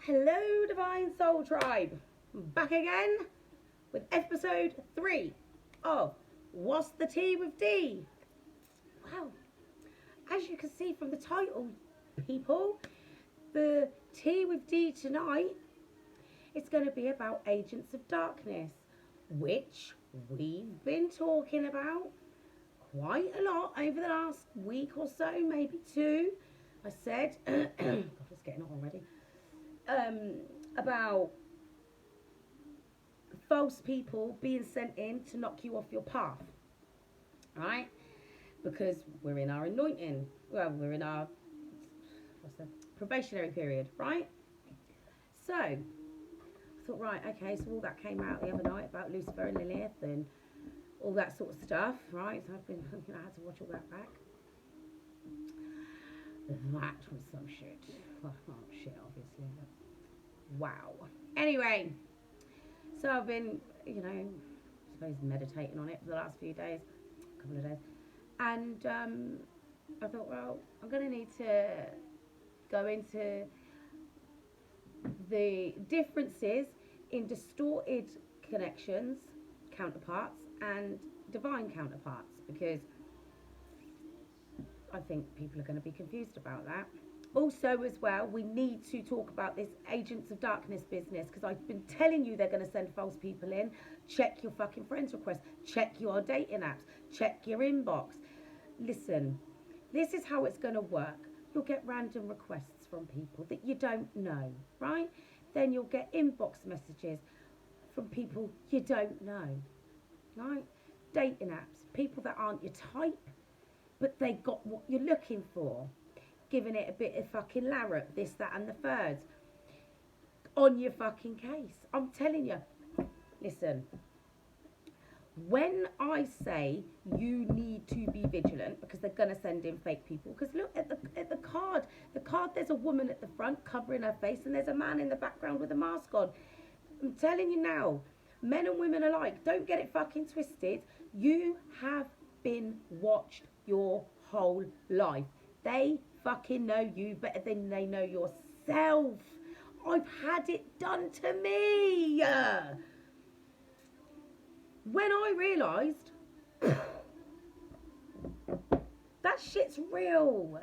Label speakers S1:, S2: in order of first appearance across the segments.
S1: Hello, Divine Soul Tribe. Back again with episode 3 of What's the Tea with D? Wow. As you can see from the title, people, the tea with D tonight is going to be about agents of darkness, which we've been talking about quite a lot over the last week or so, maybe 2. I said, God, it's getting hot already. About false people being sent in to knock you off your path, right? Because we're in our anointing. Well, we're in our probationary period, right? So I thought, right, okay, so all that came out the other night about Lucifer and Lilith and all that sort of stuff, right? So I've been, I had to watch all that back. That was some shit. Well, not shit, obviously, but wow. Anyway, so I've been, I suppose meditating on it for the last few days, a couple of days. And I thought, well, I'm going to need to go into the differences in distorted connections, counterparts, and divine counterparts, because I think people are going to be confused about that. Also, as well, we need to talk about this agents of darkness business, because I've been telling you they're going to send false people in. Check your fucking friends requests. Check your dating apps. Check your inbox. Listen, this is how it's going to work. You'll get random requests from people that you don't know, right? Then you'll get inbox messages from people you don't know, right? Dating apps, people that aren't your type, but they got what you're looking for. Giving it a bit of fucking larrup, this, that, and the third. On your fucking case. I'm telling you. Listen. When I say you need to be vigilant, because they're going to send in fake people. Because look at the card. The card, there's a woman at the front covering her face, and there's a man in the background with a mask on. I'm telling you now, men and women alike, don't get it fucking twisted. You have been watched your whole life. They fucking know you better than they know yourself. I've had it done to me. When I realised that shit's real.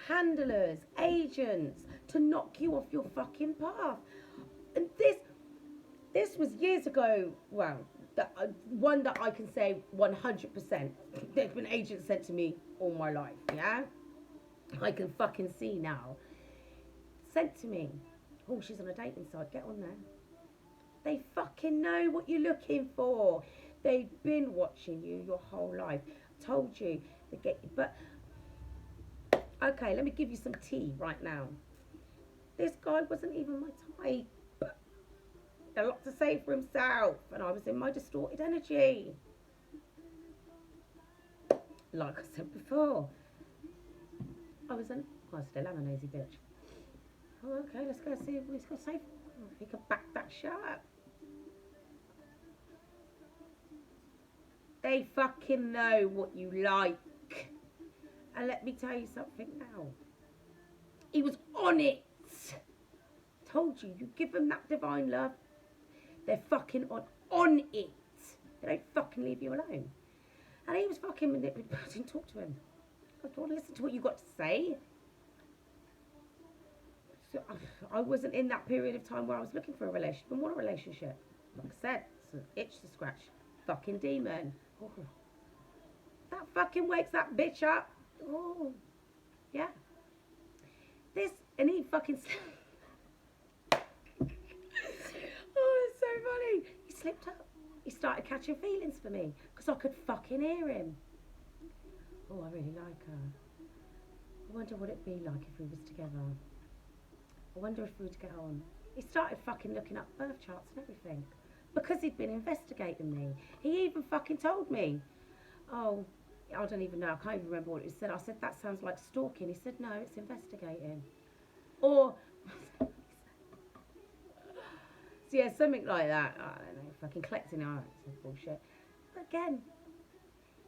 S1: Handlers, agents, to knock you off your fucking path. And this was years ago. Well, one that I can say 100%. There's been agents sent to me all my life, yeah? I can fucking see now. Sent to me. Oh, she's on a dating site. Get on there. They fucking know what you're looking for. They've been watching you your whole life. Told you they get you. But okay, let me give you some tea right now. This guy wasn't even my type. A lot to say for himself, and I was in my distorted energy. Like I said before. I still am a nosy bitch. Oh, okay, let's go see what he's got to say. If he can back that shit up. They fucking know what you like. And let me tell you something now. He was on it. Told you, you give them that divine love. They're fucking on it. They don't fucking leave you alone. And he was fucking manipulative. I didn't talk to him. I don't want to listen to what you got to say. So I wasn't in that period of time where I was looking for a relationship. And what a relationship. Like I said, it's an itch to scratch. Fucking demon. Oh. That fucking wakes that bitch up. Oh. Yeah. And he fucking... Oh, it's so funny. He slipped up. He started catching feelings for me. Because I could fucking hear him. Oh, I really like her. I wonder what it'd be like if we was together. I wonder if we would get on. He started fucking looking up birth charts and everything. Because he'd been investigating me. He even fucking told me. Oh, I don't even know. I can't even remember what he said. I said, that sounds like stalking. He said, no, it's investigating. Or, so yeah, something like that. I don't know, fucking collecting art. Some bullshit. But again,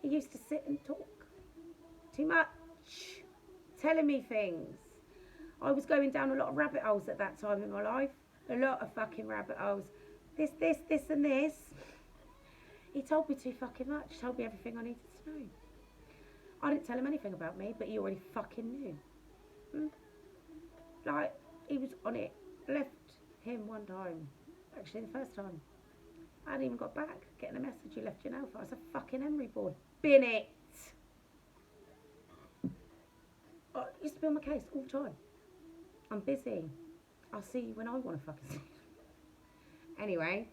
S1: he used to sit and talk. Too much. Telling me things. I was going down a lot of rabbit holes at that time in my life. A lot of fucking rabbit holes. This, and this. He told me too fucking much. He told me everything I needed to know. I didn't tell him anything about me, but he already fucking knew. Like, he was on it. Left him one time. Actually, the first time. I hadn't even got back. Getting a message, you left your nail file. It's a fucking emery board. Bin it. I used to be on my case all the time. I'm busy. I'll see you when I want to fucking see you. Anyway.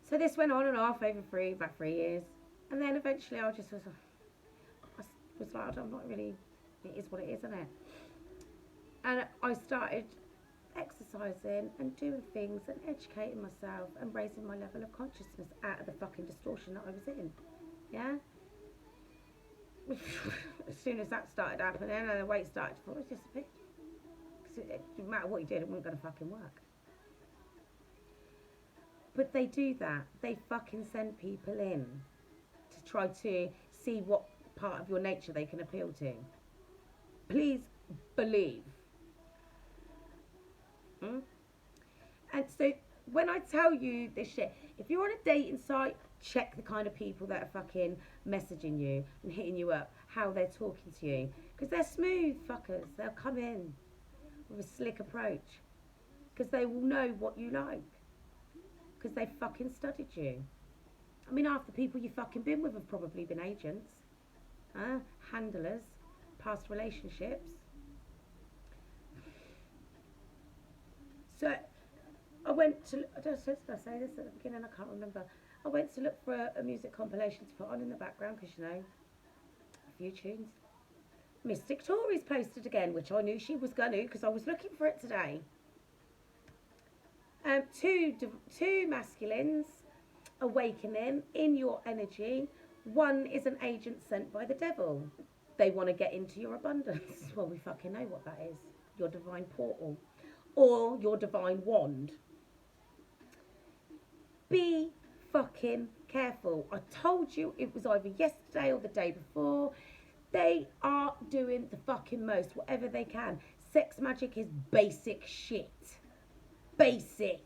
S1: So this went on and off over about 3 years. And then eventually I just was like, I'm not really, it is what it is, isn't it? And I started exercising and doing things and educating myself and raising my level of consciousness out of the fucking distortion that I was in. Yeah? As soon as that started happening and the weight started to fall, it disappeared. Because it didn't matter what you did, it wasn't going to fucking work. But they do that. They fucking send people in to try to see what part of your nature they can appeal to. Please believe. And so when I tell you this shit, if you're on a dating site, check the kind of people that are fucking messaging you and hitting you up, how they're talking to you. Because they're smooth fuckers. They'll come in with a slick approach. Because they will know what you like. Because they fucking studied you. I mean, half the people you fucking been with have probably been agents. Handlers. Past relationships. So, I went to, did I say this at the beginning? I can't remember. I went to look for a music compilation to put on in the background because, you know, a few tunes. Mystic Tories posted again, which I knew she was going to because I was looking for it today. Two masculines awakening in your energy. One is an agent sent by the devil. They want to get into your abundance. Well, we fucking know what that is. Your divine portal. Or your divine wand. Be fucking careful. I told you it was either yesterday or the day before. They are doing the fucking most, whatever they can. Sex magic is basic shit. Basic.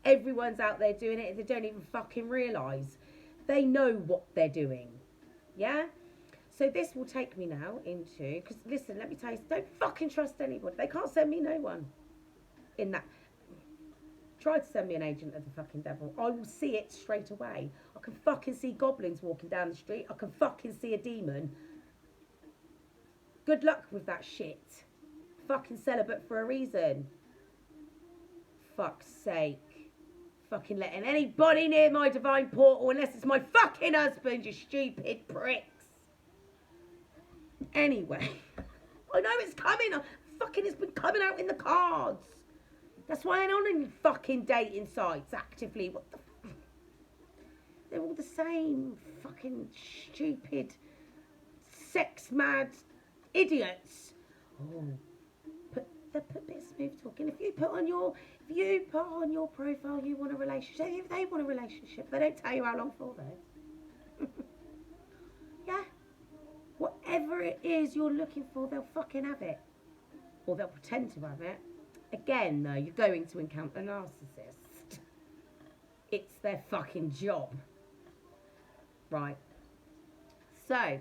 S1: Everyone's out there doing it. They don't even fucking realise. They know what they're doing. Yeah? So this will take me now into... Because listen, let me tell you, don't fucking trust anybody. They can't send me no one. In that, try to send me an agent of the fucking devil. I will see it straight away. I can fucking see goblins walking down the street. I can fucking see a demon. Good luck with that shit. Fucking celibate for a reason. Fuck's sake. Fucking letting anybody near my divine portal unless it's my fucking husband, you stupid pricks. Anyway, I know it's coming. It's been coming out in the cards. That's why I'm on any fucking dating sites actively. What the they're all the same fucking stupid, sex-mad idiots. Oh, put a bit of smooth talking. If you put on your profile you want a relationship, if they want a relationship, they don't tell you how long for though. Yeah. Whatever it is you're looking for, they'll fucking have it. Or they'll pretend to have it. Again, though, you're going to encounter a narcissist. It's their fucking job. Right. So,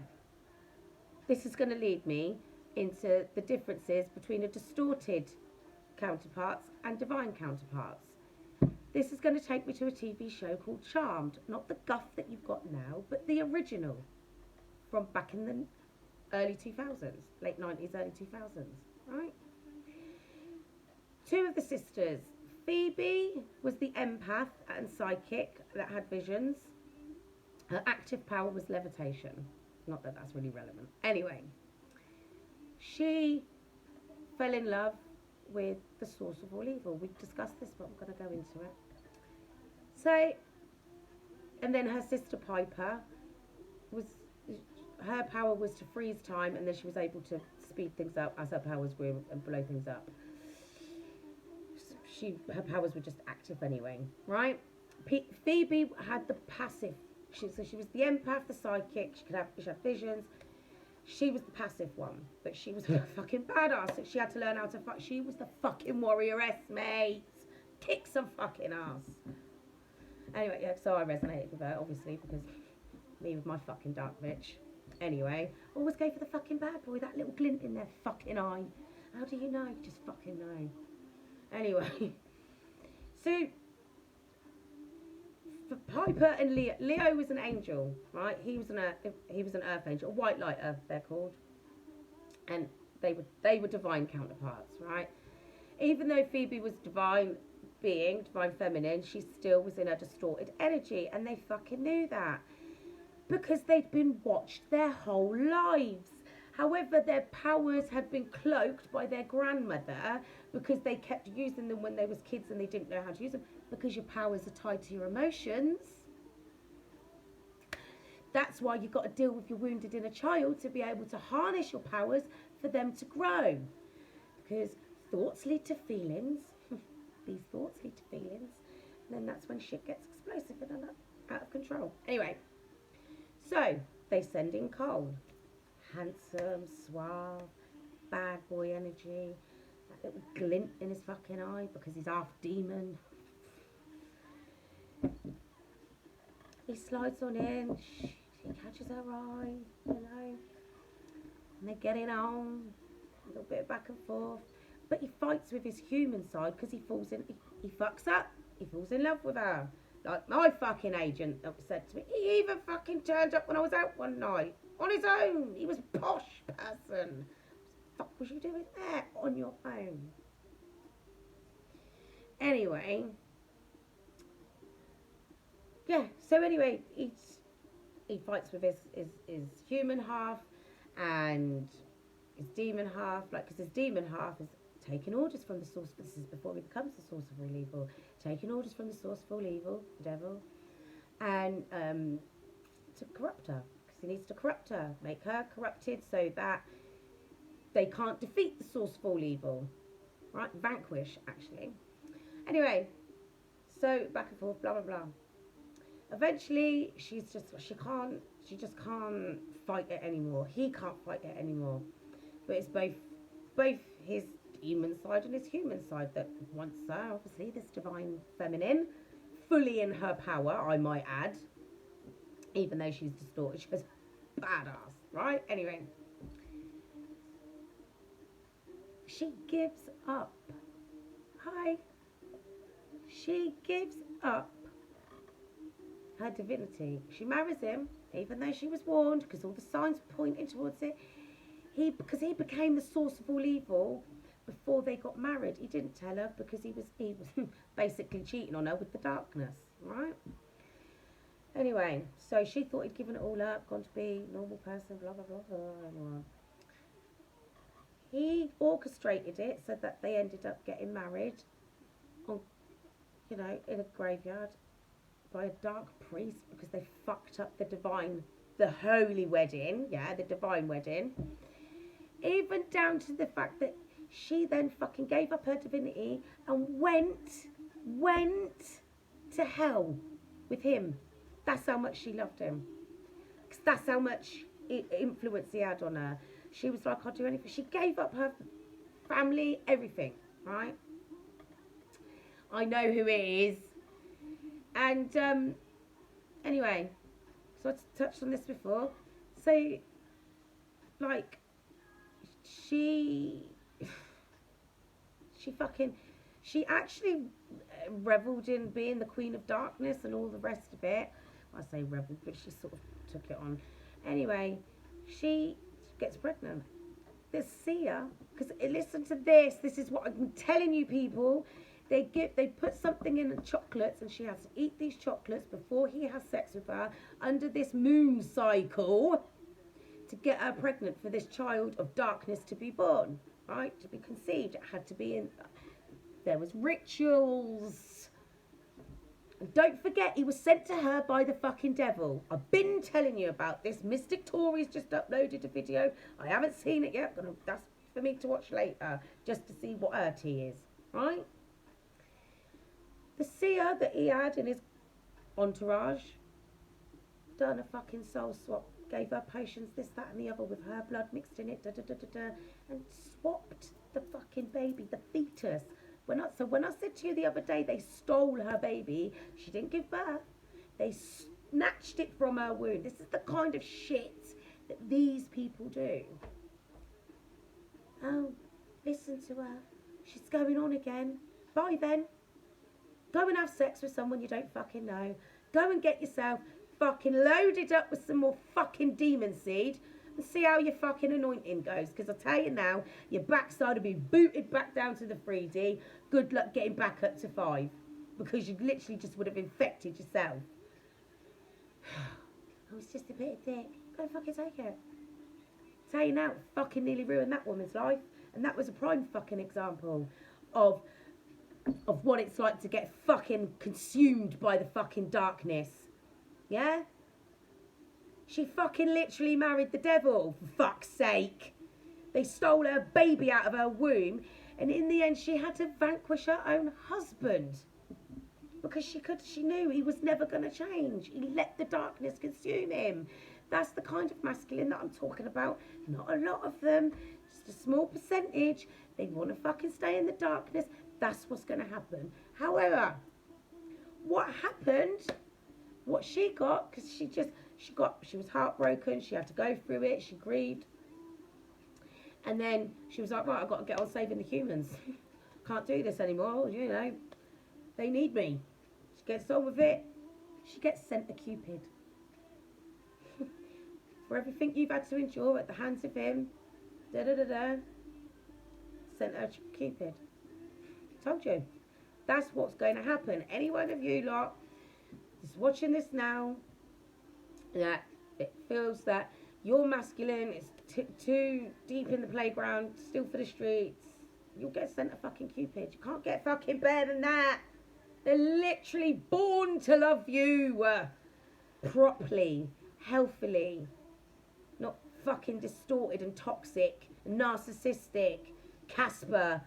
S1: this is going to lead me into the differences between a distorted counterparts and divine counterparts. This is going to take me to a TV show called Charmed. Not the guff that you've got now, but the original. From back in the early 2000s. Late 90s, early 2000s. Right? Two of the sisters. Phoebe was the empath and psychic that had visions. Her active power was levitation. Not that that's really relevant. Anyway, she fell in love with the source of all evil. We've discussed this, but I'm going to go into it. So, and then her sister Piper her power was to freeze time, and then she was able to speed things up as her powers grew and blow things up. Her powers were just active anyway, right? Phoebe had the passive. She was the empath, the psychic. She had visions. She was the passive one, but she was a fucking badass. She had to learn how to fuck. She was the fucking warrioress, mate. Kick some fucking ass. Anyway, yeah, so I resonated with her, obviously, because me with my fucking dark bitch. Anyway, always go for the fucking bad boy, that little glint in their fucking eye. How do you know? You just fucking know. Anyway, so for Piper and Leo was an angel, right? He was an earth angel, a white light earth they're called, and they were divine counterparts, right? Even though Phoebe was divine being, divine feminine, she still was in a distorted energy, and they fucking knew that because they'd been watched their whole lives. However, their powers had been cloaked by their grandmother because they kept using them when they was kids and they didn't know how to use them, because your powers are tied to your emotions. That's why you've got to deal with your wounded inner child to be able to harness your powers for them to grow. Because thoughts lead to feelings. These thoughts lead to feelings. And then that's when shit gets explosive and out of control. Anyway, so they send in Cole. Handsome, suave, bad boy energy. That little glint in his fucking eye because he's half demon. He slides on in. He catches her eye, you know. And they're getting on. A little bit back and forth. But he fights with his human side because he fucks up. He falls in love with her. Like my fucking agent said to me, he even fucking turned up when I was out one night. On his own. He was a posh person. What the fuck was you doing there on your own? Anyway. Yeah, so anyway, he fights with his human half and his demon half. Like, because his demon half is taking orders from the source. This is before he becomes the source of all evil. Taking orders from the source of all evil, the devil. And to corrupt her. He needs to corrupt her, make her corrupted so that they can't defeat the source of all evil, right? Vanquish, actually. Anyway, so back and forth, blah blah blah. Eventually, she just can't fight it anymore. He can't fight it anymore. But it's both his demon side and his human side that wants her. Obviously, this divine feminine, fully in her power, I might add. Even though she's distorted, she goes badass, right? Anyway, she gives up. Hi. She gives up her divinity. She marries him, even though she was warned, because all the signs were pointing towards it. Because he became the source of all evil before they got married. He didn't tell her because he was basically cheating on her with the darkness, right? Anyway, so she thought he'd given it all up, gone to be a normal person, blah, blah, blah, blah. Anyway. He orchestrated it so that they ended up getting married on, in a graveyard by a dark priest because they fucked up the holy wedding, the divine wedding. Even down to the fact that she then fucking gave up her divinity and went to hell with him. That's how much she loved him. Because that's how much influence he had on her. She was like, I'll do anything. She gave up her family, everything, right? I know who it is. And anyway, so I touched on this before. So, like, she actually revelled in being the Queen of Darkness and all the rest of it. I say revelled, but she sort of took it on. Anyway, she gets pregnant. They see her, because listen to this. This is what I'm telling you, people. They put something in the chocolates, and she has to eat these chocolates before he has sex with her under this moon cycle to get her pregnant for this child of darkness to be born, right? To be conceived. It had to be in. There was rituals. And don't forget, he was sent to her by the fucking devil. I've been telling you about this. Mystic Tories just uploaded a video. I haven't seen it yet. That's for me to watch later, just to see what her tea is, right? The seer that he had in his entourage done a fucking soul swap. gave her potions, this, that, and the other with her blood mixed in it, and swapped the fucking baby, the fetus. When I said to you the other day, they stole her baby, she didn't give birth. They snatched it from her womb. This is the kind of shit that these people do. Oh, listen to her. She's going on again. Bye then. Go and have sex with someone you don't fucking know. Go and get yourself fucking loaded up with some more fucking demon seed and see how your fucking anointing goes. Because I tell you now, your backside will be booted back down to the 3D. Good luck getting back up to 5. Because you literally just would have infected yourself. I was just a bit of dick. Go fucking take it. Tell you now, fucking nearly ruined that woman's life. And that was a prime fucking example of what it's like to get fucking consumed by the fucking darkness. Yeah? She fucking literally married the devil, for fuck's sake. They stole her baby out of her womb, and in the end she had to vanquish her own husband. Because she knew he was never going to change. He let the darkness consume him. That's the kind of masculine that I'm talking about. Not a lot of them, just a small percentage. They want to fucking stay in the darkness. That's what's going to happen. However, what happened, what she got, because she was heartbroken. She had to go through it. She grieved. And then she was like, right, I've got to get on saving the humans. Can't do this anymore, you know. They need me. She gets on with it. She gets sent to Cupid. For everything you've had to endure at the hands of him, sent her to Cupid. Told you. That's what's going to happen. Any one of you lot is watching this now, that it feels that your masculine is too deep in the playground, still for the streets, you'll get sent to fucking Cupid. You can't get fucking better than that. They're literally born to love you properly, healthily, not fucking distorted and toxic and narcissistic. Casper,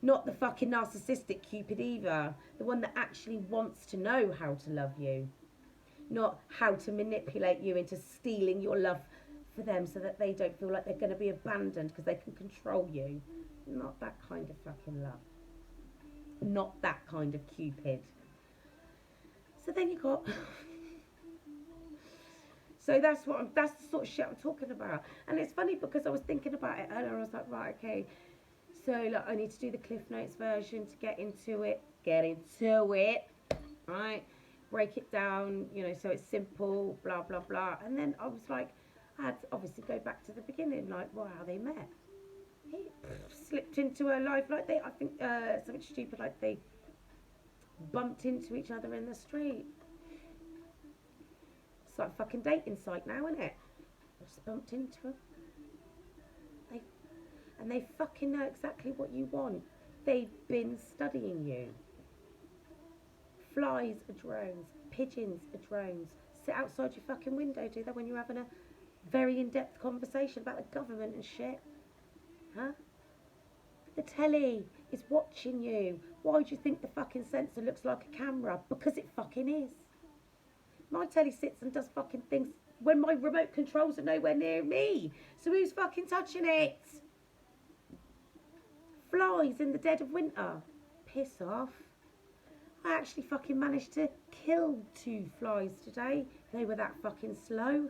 S1: not the fucking narcissistic Cupid either. The one that actually wants to know how to love you. Not how to manipulate you into stealing your love for them so that they don't feel like they're going to be abandoned because they can control you. Not that kind of fucking love. Not that kind of Cupid. So then you got... So that's the sort of shit I'm talking about. And it's funny because I was thinking about it earlier. I was like, right, okay. So like, I need to do the Cliff Notes version to get into it. Right? Break it down, you know, so it's simple, blah, blah, blah. And then I was like, I had to obviously go back to the beginning, like, well, how they met. He slipped into her life like I think something stupid, like they bumped into each other in the street. It's like a fucking dating site now, isn't it? I just bumped into them. And they fucking know exactly what you want. They've been studying you. Flies are drones. Pigeons are drones. Sit outside your fucking window, do they, when you're having a very in-depth conversation about the government and shit? Huh? The telly is watching you. Why do you think the fucking sensor looks like a camera? Because it fucking is. My telly sits and does fucking things when my remote controls are nowhere near me. So who's fucking touching it? Flies in the dead of winter. Piss off. I actually fucking managed to kill 2 flies today. They were that fucking slow.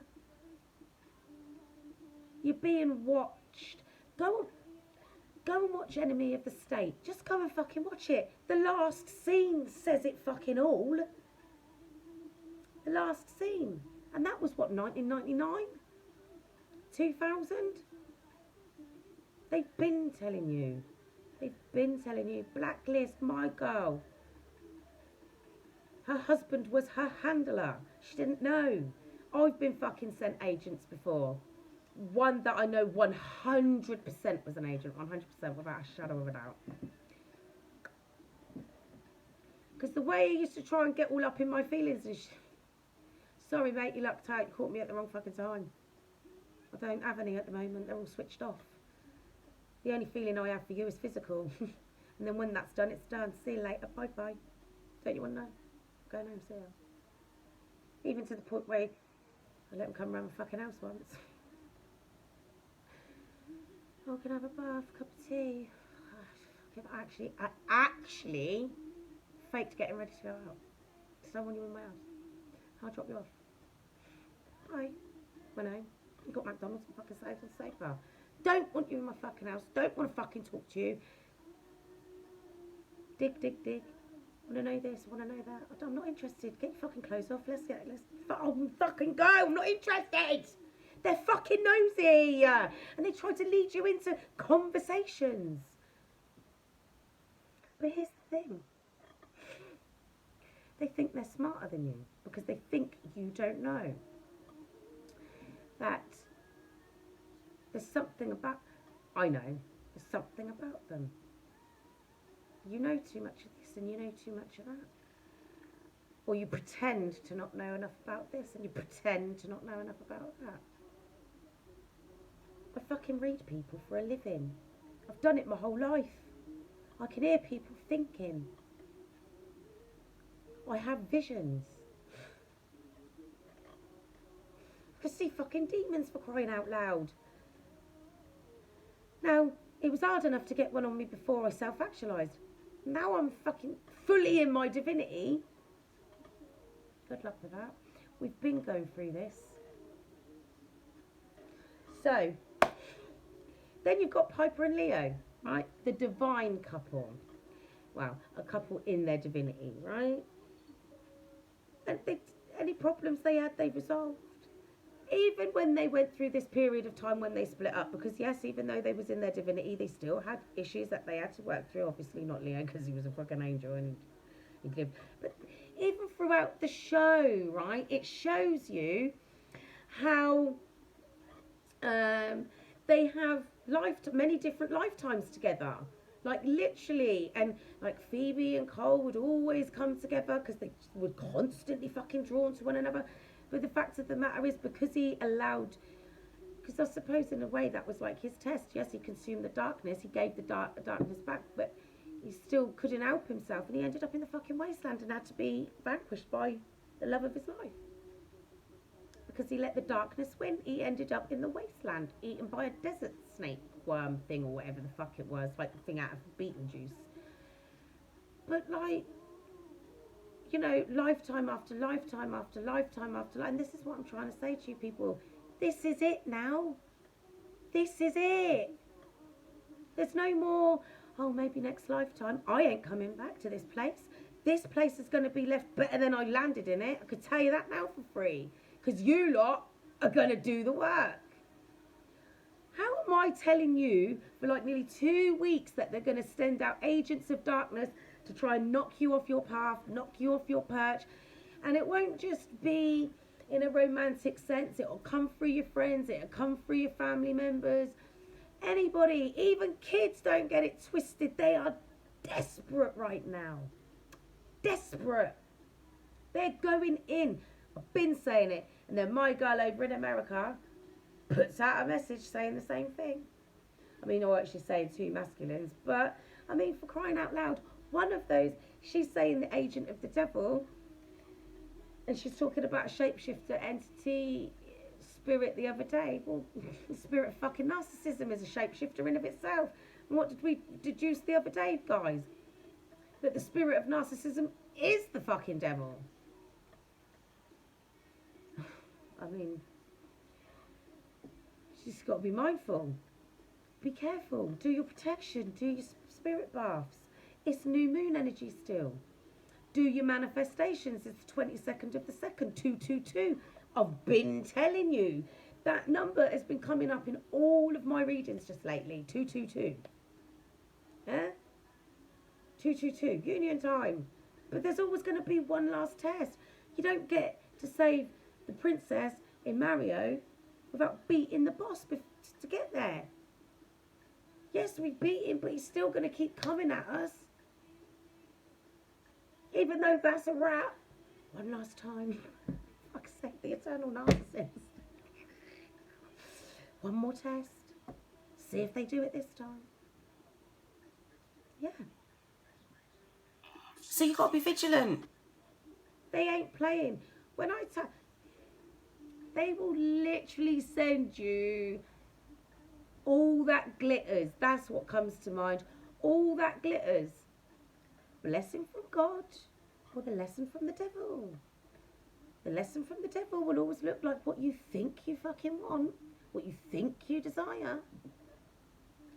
S1: You're being watched. Go and watch Enemy of the State. Just go and fucking watch it. The last scene says it fucking all. The last scene. And that was what, 1999? 2000? They've been telling you. They've been telling you. Blacklist, my girl. Her husband was her handler. She didn't know. I've been fucking sent agents before. One that I know 100% was an agent. 100% without a shadow of a doubt. Because the way he used to try and get all up in my feelings is... Sorry, mate, you lucked out. You caught me at the wrong fucking time. I don't have any at the moment. They're all switched off. The only feeling I have for you is physical. And then when that's done, it's done. See you later. Bye-bye. Don't you want to know? Go home, see her. Even to the point where I let him come around my fucking house once. Oh, can I have a bath, cup of tea? I actually faked getting ready to go out. So I want you in my house. I'll drop you off. Bye. Went home. You got McDonald's and fucking saved on the safe bar. Don't want you in my fucking house. Don't want to fucking talk to you. Dig. Want to know this, want to know that. I'm not interested. Get your fucking clothes off. Let's fucking go. I'm not interested. They're fucking nosy. And they try to lead you into conversations. But here's the thing. They think they're smarter than you because they think you don't know that there's something about, I know, there's something about them. You know too much of this and you know too much of that. Or you pretend to not know enough about this and you pretend to not know enough about that. I fucking read people for a living. I've done it my whole life. I can hear people thinking. I have visions. I can see fucking demons, for crying out loud. Now, it was hard enough to get one on me before I self-actualised. Now I'm fucking fully in my divinity. Good luck with that. We've been going through this. So, then you've got Piper and Leo, right? The divine couple. Well, a couple in their divinity, right? And any problems they had, they resolved. Even when they went through this period of time when they split up, because yes, even though they was in their divinity, they still had issues that they had to work through. Obviously not Leo, because he was a fucking angel and he lived. But even throughout the show, right, it shows you how they have many different lifetimes together. Like literally, and like Phoebe and Cole would always come together because they were constantly fucking drawn to one another. But the fact of the matter is, because he allowed, because I suppose in a way that was like his test. Yes, he consumed the darkness, he gave the darkness back, but he still couldn't help himself, and he ended up in the fucking wasteland and had to be vanquished by the love of his life. Because he let the darkness win, he ended up in the wasteland, eaten by a desert snake worm thing or whatever the fuck it was, like the thing out of Beetlejuice. But like, you know, lifetime after lifetime after lifetime after lifetime. And this is what I'm trying to say to you people. This is it now. This is it. There's no more, oh, maybe next lifetime. I ain't coming back to this place. This place is going to be left better than I landed in it. I could tell you that now for free. Because you lot are going to do the work. How am I telling you for like nearly 2 weeks that they're going to send out agents of darkness to try and knock you off your path, knock you off your perch? And it won't just be in a romantic sense. It'll come through your friends. It'll come through your family members. Anybody, even kids, don't get it twisted. They are desperate right now. Desperate. They're going in. I've been saying it. And then my girl over in America puts out a message saying the same thing. I mean, or actually saying two masculines. But, I mean, for crying out loud, one of those, she's saying the agent of the devil. And she's talking about a shapeshifter entity spirit the other day. Well, the spirit of fucking narcissism is a shapeshifter in of itself. And what did we deduce the other day, guys? That the spirit of narcissism is the fucking devil. I mean, she's got to be mindful. Be careful. Do your protection. Do your spirit baths. It's new moon energy still. Do your manifestations. It's the 22nd of the 2nd, 222. I've been telling you. That number has been coming up in all of my readings just lately. 222. Yeah? 222. Union time. But there's always going to be one last test. You don't get to save the princess in Mario without beating the boss to get there. Yes, we beat him, but he's still going to keep coming at us. Even though that's a wrap. One last time. Fuck's sake, the eternal narcissist. One more test. See if they do it this time. Yeah. So you got to be vigilant. They ain't playing. When I They will literally send you all that glitters. That's what comes to mind. All that glitters. Blessing from God or the lesson from the devil. The lesson from the devil will always look like what you think you fucking want, what you think you desire.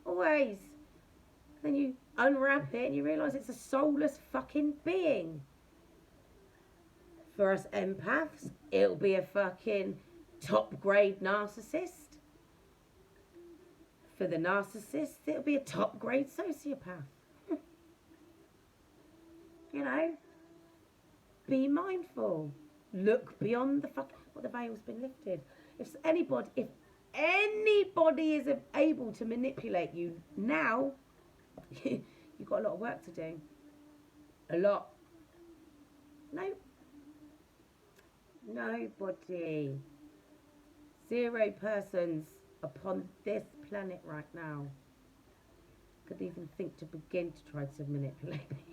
S1: Always. Then you unwrap it and you realise it's a soulless fucking being. For us empaths, it'll be a fucking top grade narcissist. For the narcissist, it'll be a top grade sociopath. You know? Be mindful. Look beyond the fuck. Well, the veil's been lifted. If anybody is able to manipulate you now, you've got a lot of work to do. A lot. No. Nobody. 0 persons upon this planet right now could even think to begin to try to manipulate me.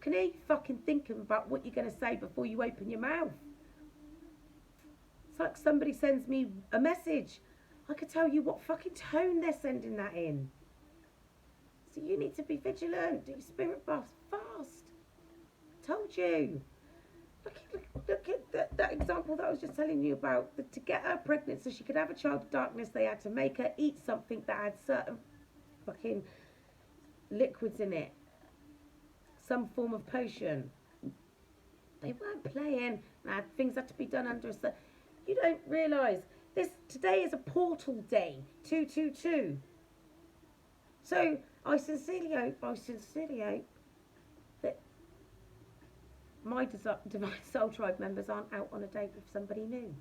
S1: Can you fucking think about what you're going to say before you open your mouth? It's like somebody sends me a message. I could tell you what fucking tone they're sending that in. So you need to be vigilant. Do your spirit buffs fast. Told you. Look at that example that I was just telling you about. To get her pregnant so she could have a child of darkness, they had to make her eat something that had certain fucking liquids in it. Some form of potion. They weren't playing. Things had to be done under a... You don't realise today is a portal day. 222. So I sincerely hope that my Divine Soul Tribe members aren't out on a date with somebody new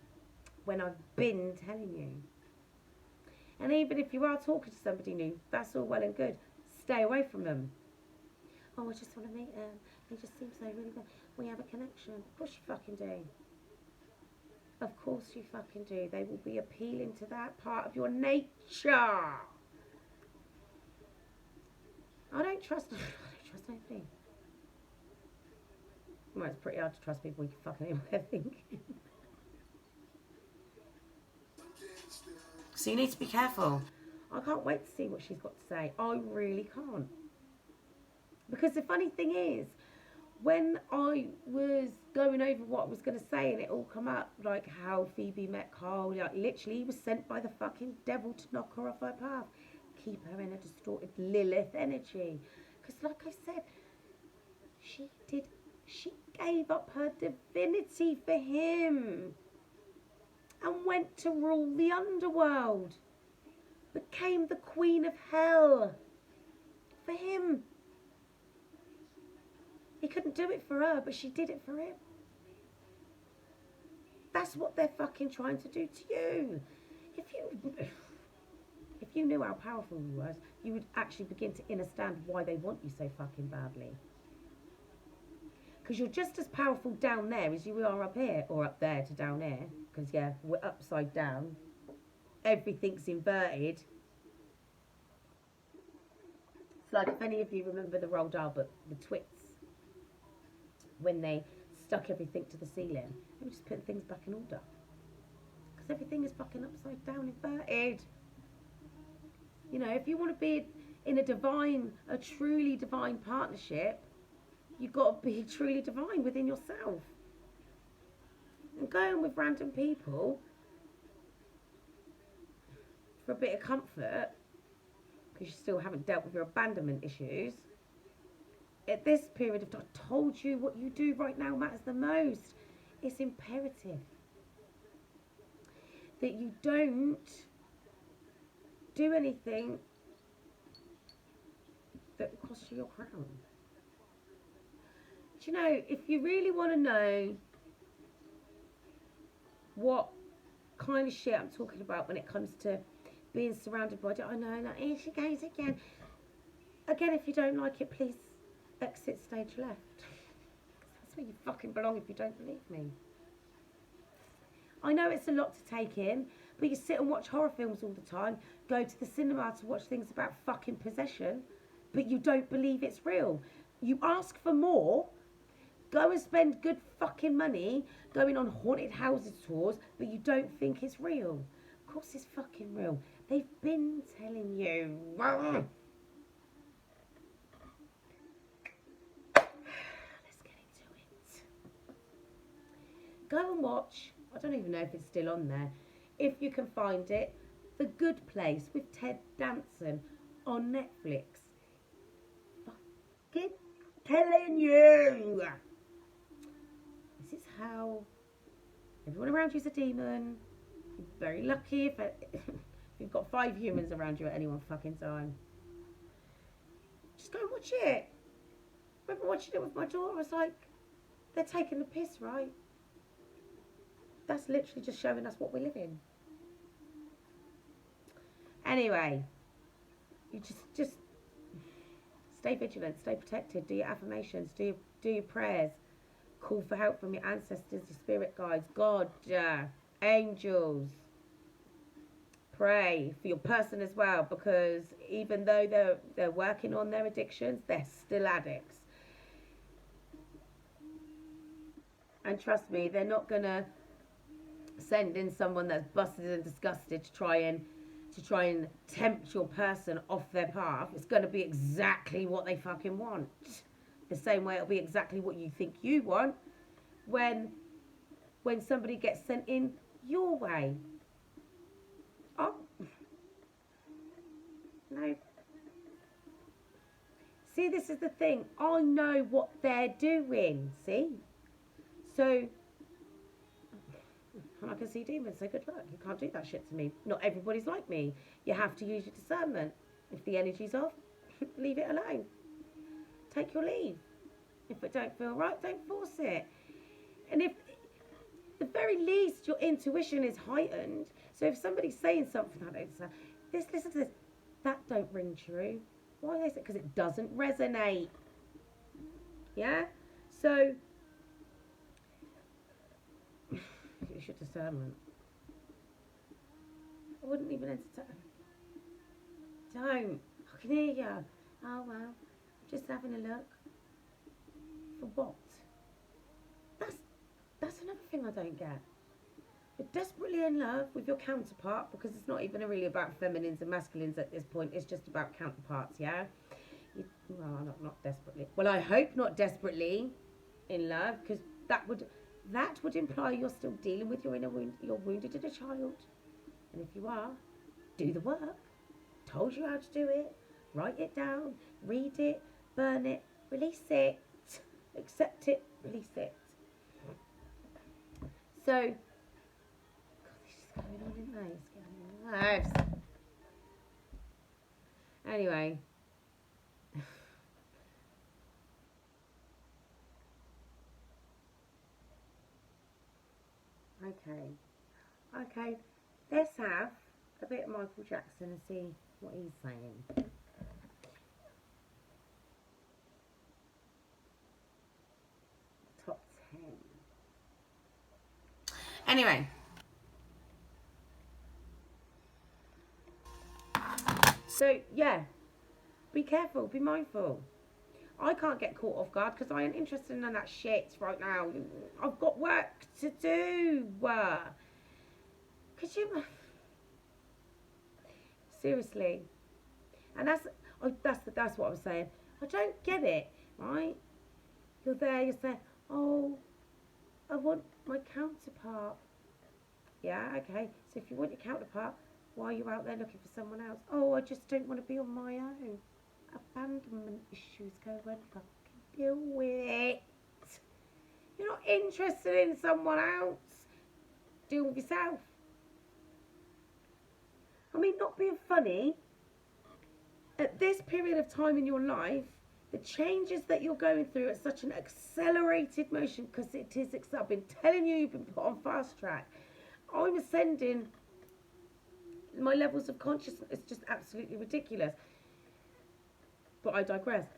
S1: when I've been telling you. And even if you are talking to somebody new, that's all well and good. Stay away from them. Oh, I just want to meet him. He just seems so really good. We have a connection. Of course you fucking do. Of course you fucking do. They will be appealing to that part of your nature. I don't trust nobody. Well, it's pretty hard to trust people you can fucking anywhere, I think. So you need to be careful. I can't wait to see what she's got to say. I really can't. Because the funny thing is, when I was going over what I was going to say and it all come up, like how Phoebe met Carl, like literally he was sent by the fucking devil to knock her off her path. Keep her in a distorted Lilith energy. Because like I said, she gave up her divinity for him. And went to rule the underworld. Became the queen of hell. For him. He couldn't do it for her, but she did it for him. That's what they're fucking trying to do to you. If you knew how powerful he was, you would actually begin to understand why they want you so fucking badly. Because you're just as powerful down there as you are up here, or up there to down here. Because, yeah, we're upside down. Everything's inverted. It's like if any of you remember the Roald Dahl book, The Twits. When they stuck everything to the ceiling, they were just putting things back in order. Because everything is fucking upside down, inverted. You know, if you want to be in a truly divine partnership, you've got to be truly divine within yourself. And going with random people for a bit of comfort, because you still haven't dealt with your abandonment issues, at this period of time, I told you what you do right now matters the most. It's imperative that you don't do anything that will cost you your crown. Do you know, if you really want to know what kind of shit I'm talking about when it comes to being surrounded by... I know, like, here she goes again. Again, if you don't like it, please exit stage left. That's where you fucking belong if you don't believe me. I know it's a lot to take in, but you sit and watch horror films all the time, go to the cinema to watch things about fucking possession, but you don't believe it's real. You ask for more, go and spend good fucking money going on haunted houses tours, but you don't think it's real. Of course it's fucking real. They've been telling you. Let's get into it. Go and watch. I don't even know if it's still on there. If you can find it, The Good Place with Ted Danson on Netflix. Fucking telling you. This is how everyone around you is a demon. You're very lucky if you've got 5 humans around you at any one fucking time. Just go and watch it. I remember watching it with my daughter. I was like, they're taking the piss, right? That's literally just showing us what we live in. Anyway, you just stay vigilant, stay protected, do your affirmations, do your prayers, call for help from your ancestors, your spirit guides, God, angels. Pray for your person as well, because even though they're working on their addictions, they're still addicts. And trust me, they're not gonna send in someone that's busted and disgusted to try and tempt your person off their path. It's going to be exactly what they fucking want. The same way it'll be exactly what you think you want when somebody gets sent in your way. Oh, no. See, this is the thing. I know what they're doing. See? So, and I can see demons, so good luck. You can't do that shit to me. Not everybody's like me. You have to use your discernment. If the energy's off, leave it alone. Take your leave. If it don't feel right, don't force it. And if, the very least, your intuition is heightened. So if somebody's saying something, I don't say, listen to this, that don't ring true. Why is it? Because it doesn't resonate. Yeah? So, use your discernment. I wouldn't even entertain. Don't. I can hear you. Oh well, just having a look. For what? That's another thing I don't get. You're desperately in love with your counterpart, because it's not even really about feminines and masculines at this point. It's just about counterparts, yeah? Well, not desperately. Well, I hope not desperately in love, because that would imply you're still dealing with your inner wound. You're wounded as a child. And if you are, do the work. Told you how to do it. Write it down. Read it. Burn it. Release it. Accept it. Release it. So, God, this is going on in there. It's getting on my nerves. Anyway. Okay, let's have a bit of Michael Jackson and see what he's saying. Top 10. Anyway. So, yeah. Be careful, be mindful. I can't get caught off guard because I ain't interested in that shit right now. I've got work to do. Could you... Seriously. And that's what I'm saying. I don't get it, right? You're there, you're saying, oh, I want my counterpart. Yeah, okay. So if you want your counterpart, why are you out there looking for someone else? Oh, I just don't want to be on my own. Abandonment issues, go and fucking deal with it. You're not interested in someone else. Deal with yourself. I mean, not being funny, at this period of time in your life, the changes that you're going through at such an accelerated motion, because it is, I've been telling you, you've been put on fast track. I'm ascending my levels of consciousness. It's just absolutely ridiculous. But I digress.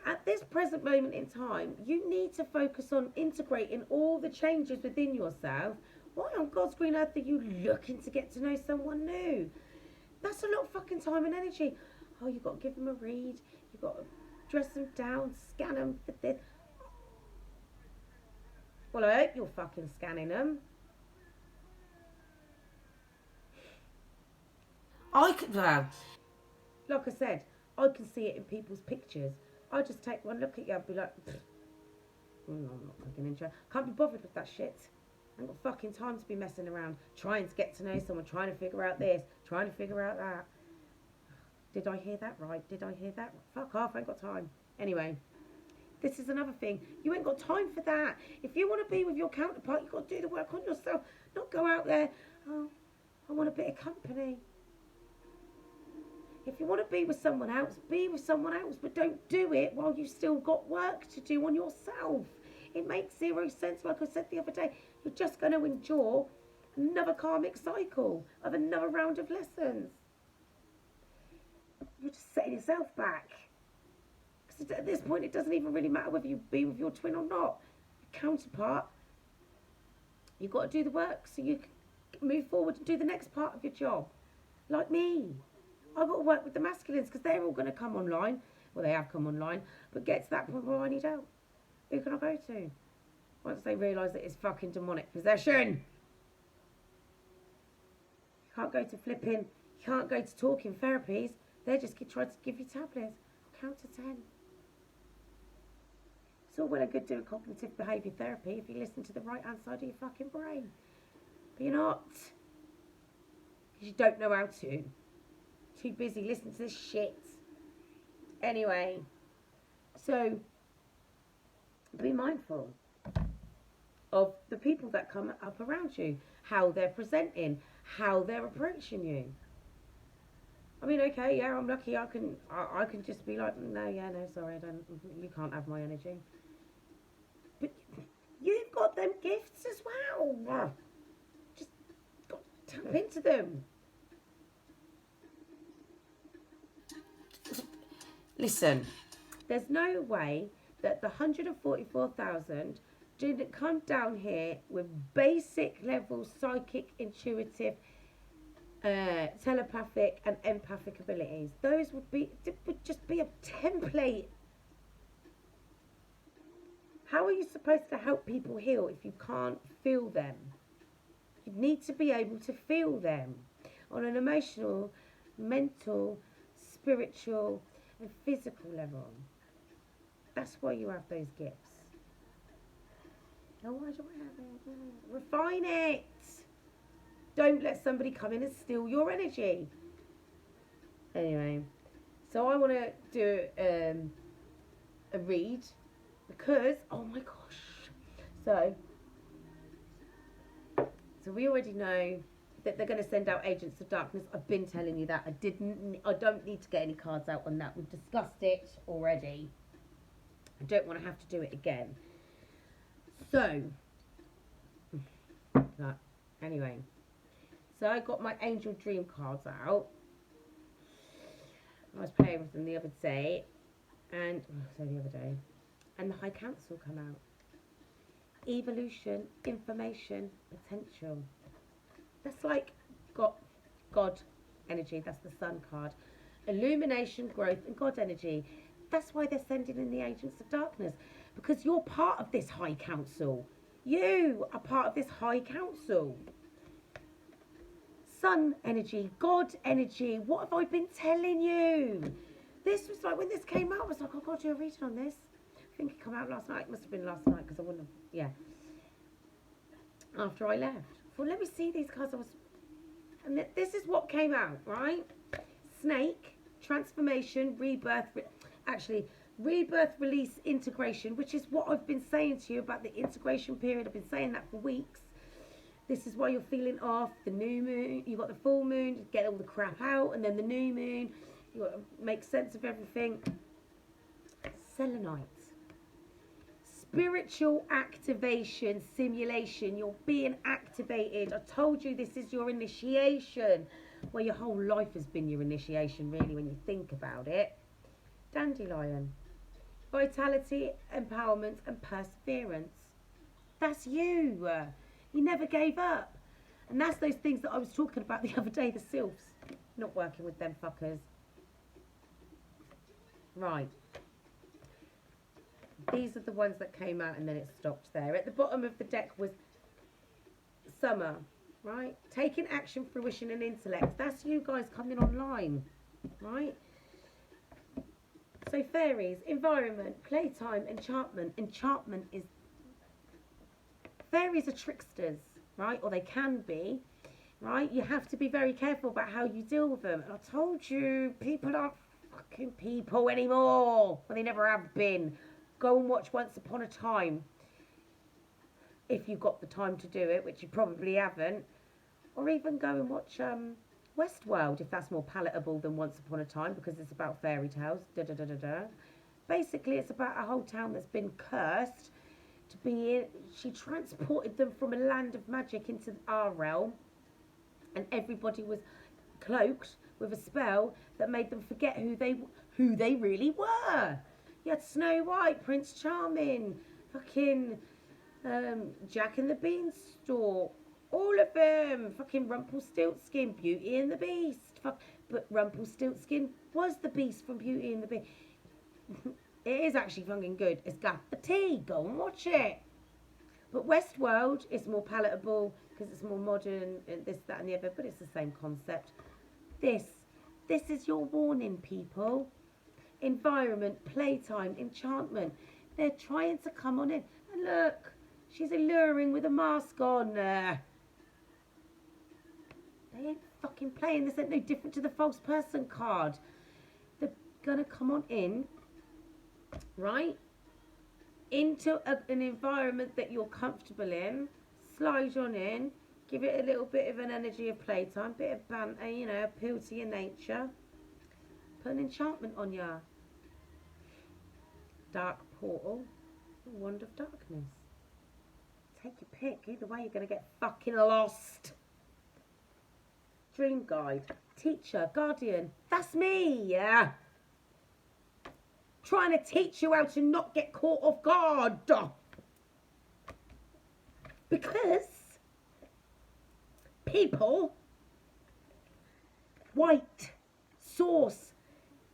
S1: At this present moment in time, you need to focus on integrating all the changes within yourself. Why on God's green earth are you looking to get to know someone new? That's a lot of fucking time and energy. Oh, you've got to give them a read. You've got to dress them down, scan them for this. Well, I hope you're fucking scanning them. I could, well, like I said, I can see it in people's pictures. I just take one look at you and be like, no, I'm not fucking interested. Can't be bothered with that shit. I ain't got fucking time to be messing around, trying to get to know someone, trying to figure out this, trying to figure out that. Did I hear that right? Did I hear that? Fuck off, I ain't got time. Anyway, this is another thing. You ain't got time for that. If you want to be with your counterpart, you've got to do the work on yourself. Not go out there, oh, I want a bit of company. If you want to be with someone else, be with someone else, but don't do it while you've still got work to do on yourself. It makes zero sense. Like I said the other day, you're just going to endure another karmic cycle of another round of lessons. You're just setting yourself back. Because at this point, it doesn't even really matter whether you be with your twin or not. Your counterpart, you've got to do the work so you can move forward and do the next part of your job. Like me. I've got to work with the masculines because they're all going to come online. Well, they have come online, but get to that point where I need help. Who can I go to? Once they realise that it's fucking demonic possession. You can't go to flipping, you can't go to talking therapies. They just try to give you tablets. Count to 10. It's all well and good doing cognitive behaviour therapy if you listen to the right hand side of your fucking brain. But you're not. Because you don't know how to. Too busy listening to this shit. Anyway, so be mindful of the people that come up around you, how they're presenting, how they're approaching you. I mean, okay, yeah, I'm lucky. I can just be like, no, sorry, you can't have my energy. But you've got them gifts as well. Just got to tap into them. Listen, there's no way that the 144,000 didn't come down here with basic level psychic, intuitive, telepathic and empathic abilities. Those would just be a template. How are you supposed to help people heal if you can't feel them? You need to be able to feel them on an emotional, mental, spiritual and physical level. That's why you have those gifts. Now, why do I have it? Refine it. Don't let somebody come in and steal your energy. Anyway, so I want to do a read because, oh my gosh. So we already know that they're going to send out agents of darkness. I've been telling you that. I don't need to get any cards out on that. We've discussed it already. I don't want to have to do it again. So, anyway. So I got my angel dream cards out. I was playing with them the other day. And the High Council come out. Evolution, information, potential. That's like God energy. That's the Sun card. Illumination, growth, and God energy. That's why they're sending in the agents of darkness. Because you're part of this High Council. You are part of this High Council. Sun energy, God energy. What have I been telling you? This was like, when this came out, I was like, oh God, you're reading on this. I think it came out last night. It must have been last night because I wouldn't have, yeah. After I left. Well, let me see these cards. And this is what came out, right? Snake, transformation, rebirth, rebirth, release, integration, which is what I've been saying to you about the integration period. I've been saying that for weeks. This is why you're feeling off. The new moon, you've got the full moon to get all the crap out, and then the new moon, you've got to make sense of everything. Selenite. Spiritual activation, simulation. You're being activated. I told you this is your initiation. Well, your whole life has been your initiation, really, when you think about it. Dandelion. Vitality, empowerment, and perseverance. That's you. You never gave up. And that's those things that I was talking about the other day, the sylphs. Not working with them fuckers. Right. These are the ones that came out and then it stopped there. At the bottom of the deck was summer, right? Taking action, fruition and intellect. That's you guys coming online, right? So fairies, environment, playtime, enchantment. Enchantment is... Fairies are tricksters, right? Or they can be, right? You have to be very careful about how you deal with them. And I told you, people aren't fucking people anymore. Well, they never have been. Go and watch Once Upon a Time. If you've got the time to do it, which you probably haven't. Or even go and watch Westworld, if that's more palatable than Once Upon a Time, because it's about fairy tales. Da, da, da, da, da. Basically, it's about a whole town that's been cursed to be in. She transported them from a land of magic into our realm, and everybody was cloaked with a spell that made them forget who they really were. You had Snow White, Prince Charming, fucking Jack and the Beanstalk, all of them, fucking Rumpelstiltskin, Beauty and the Beast. But Rumpelstiltskin was the Beast from Beauty and the Beast. It is actually fucking good. It's got the tea. Go and watch it. But Westworld is more palatable because it's more modern and this, that and the other, but it's the same concept. This is your warning, people. Environment, playtime, enchantment. They're trying to come on in. And look, she's alluring with a mask on. They ain't fucking playing. This ain't no different to the false person card. They're gonna come on in, right? Into an environment that you're comfortable in. Slide on in. Give it a little bit of an energy of playtime. Bit of banter, you know, appeal to your nature. Put an enchantment on ya. Dark portal. Wand of darkness. Take your pick. Either way, you're going to get fucking lost. Dream guide. Teacher. Guardian. That's me, yeah. Trying to teach you how to not get caught off guard. Because people, white, source,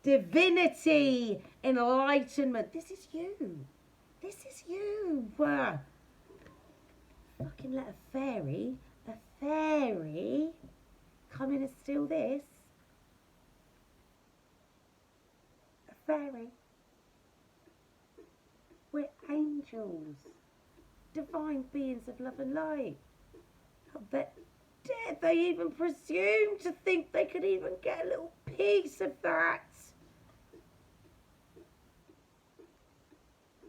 S1: divinity, enlightenment. This is you. This is you. Fucking let a fairy come in and steal this. A fairy. We're angels. Divine beings of love and light. How dare they even presume to think they could even get a little piece of that?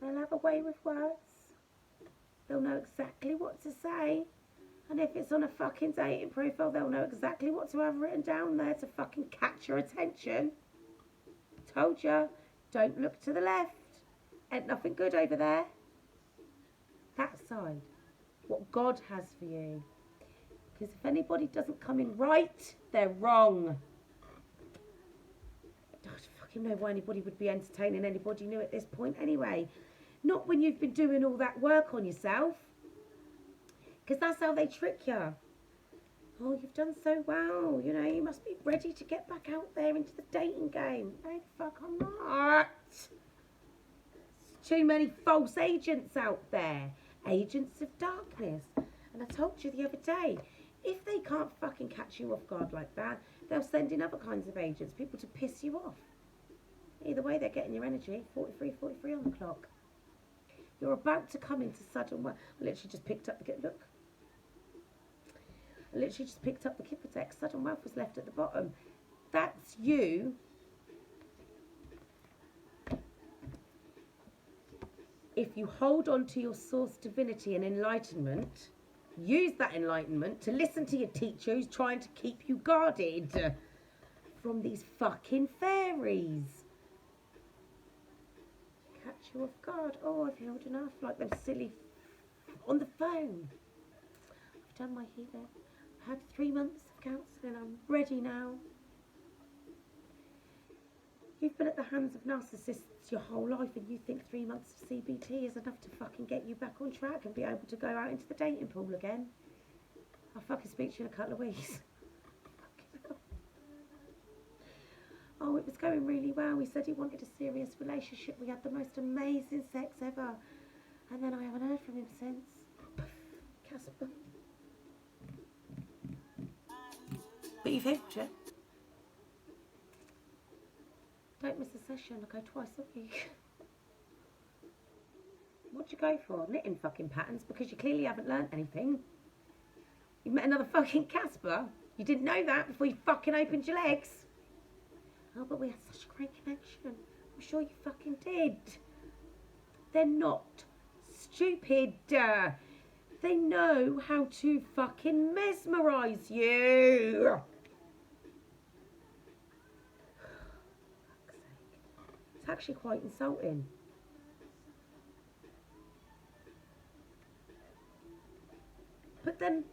S1: They'll have a way with words. They'll know exactly what to say. And if it's on a fucking dating profile, they'll know exactly what to have written down there to fucking catch your attention. Told ya, don't look to the left. Ain't nothing good over there. That side. What God has for you. Because if anybody doesn't come in right, they're wrong. I don't fucking know why anybody would be entertaining anybody new at this point anyway. Not when you've been doing all that work on yourself. Because that's how they trick you. Oh, you've done so well. You know, you must be ready to get back out there into the dating game. No, the fuck I'm not. There's too many false agents out there. Agents of darkness. And I told you the other day, if they can't fucking catch you off guard like that, they'll send in other kinds of agents, people to piss you off. Either way, they're getting your energy. 43 on the clock. You're about to come into sudden... I literally just picked up the... Look. I literally just picked up the Kipper deck. Sudden wealth was left at the bottom. That's you. If you hold on to your source divinity and enlightenment, use that enlightenment to listen to your teacher who's trying to keep you guarded from these fucking fairies. Catch you off guard. Oh, I've healed enough. Like them silly on the phone. I've done my healing. I've had 3 months of counselling. I'm ready now. You've been at the hands of narcissists your whole life and you think 3 months of CBT is enough to fucking get you back on track and be able to go out into the dating pool again. I'll fucking speak to you in a couple of weeks. Oh, it was going really well. He said he wanted a serious relationship. We had the most amazing sex ever. And then I haven't heard from him since. Casper. But you've helped it. Don't miss a session. I go twice a week. What'd you go for? Knitting fucking patterns? Because you clearly haven't learnt anything. You met another fucking Casper. You didn't know that before you fucking opened your legs. Oh, but we had such a great connection. I'm sure you fucking did. They're not stupid. They know how to fucking mesmerise you. It's actually quite insulting. But then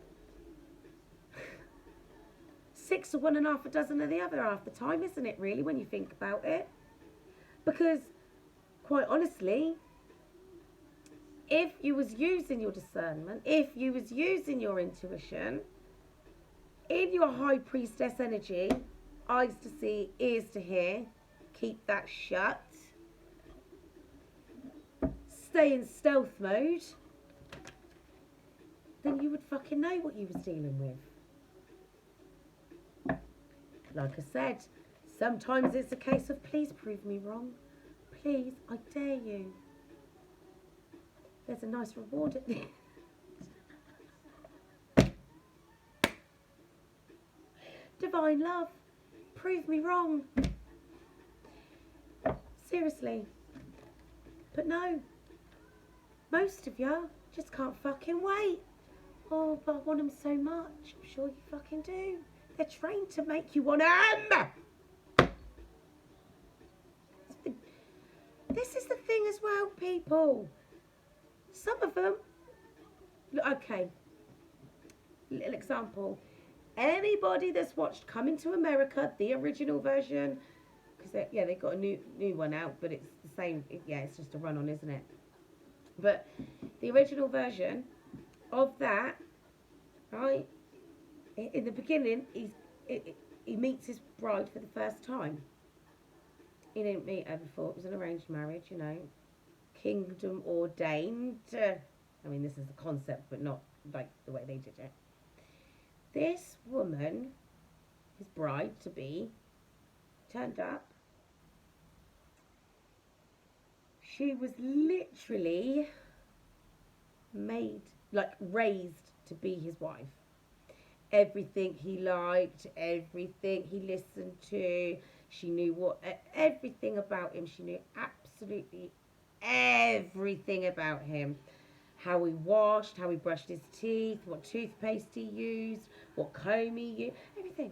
S1: 6 of one and half a dozen of the other half the time, isn't it, really, when you think about it? Because, quite honestly, if you was using your discernment, if you was using your intuition, in your high priestess energy, eyes to see, ears to hear, keep that shut, stay in stealth mode, then you would fucking know what you was dealing with. Like I said, sometimes it's a case of please prove me wrong. Please, I dare you. There's a nice reward at the end. Divine love, prove me wrong. Seriously. But no, most of you just can't fucking wait. Oh, but I want them so much. I'm sure you fucking do. They're trained to make you want them. This is the thing as well, people. Some of them, okay, little example. Anybody that's watched Coming to America, the original version, because they got a new one out, but it's the same. It's just a run-on, isn't it? But the original version of that, right? In the beginning, he meets his bride for the first time. He didn't meet her before. It was an arranged marriage, you know, kingdom ordained. I mean, this is the concept, but not like the way they did it. This woman, his bride to be, turned up. She was literally raised to be his wife. Everything he liked, everything he listened to, she knew everything about him. She knew absolutely everything about him. How he washed, how he brushed his teeth, what toothpaste he used, what comb he used, everything.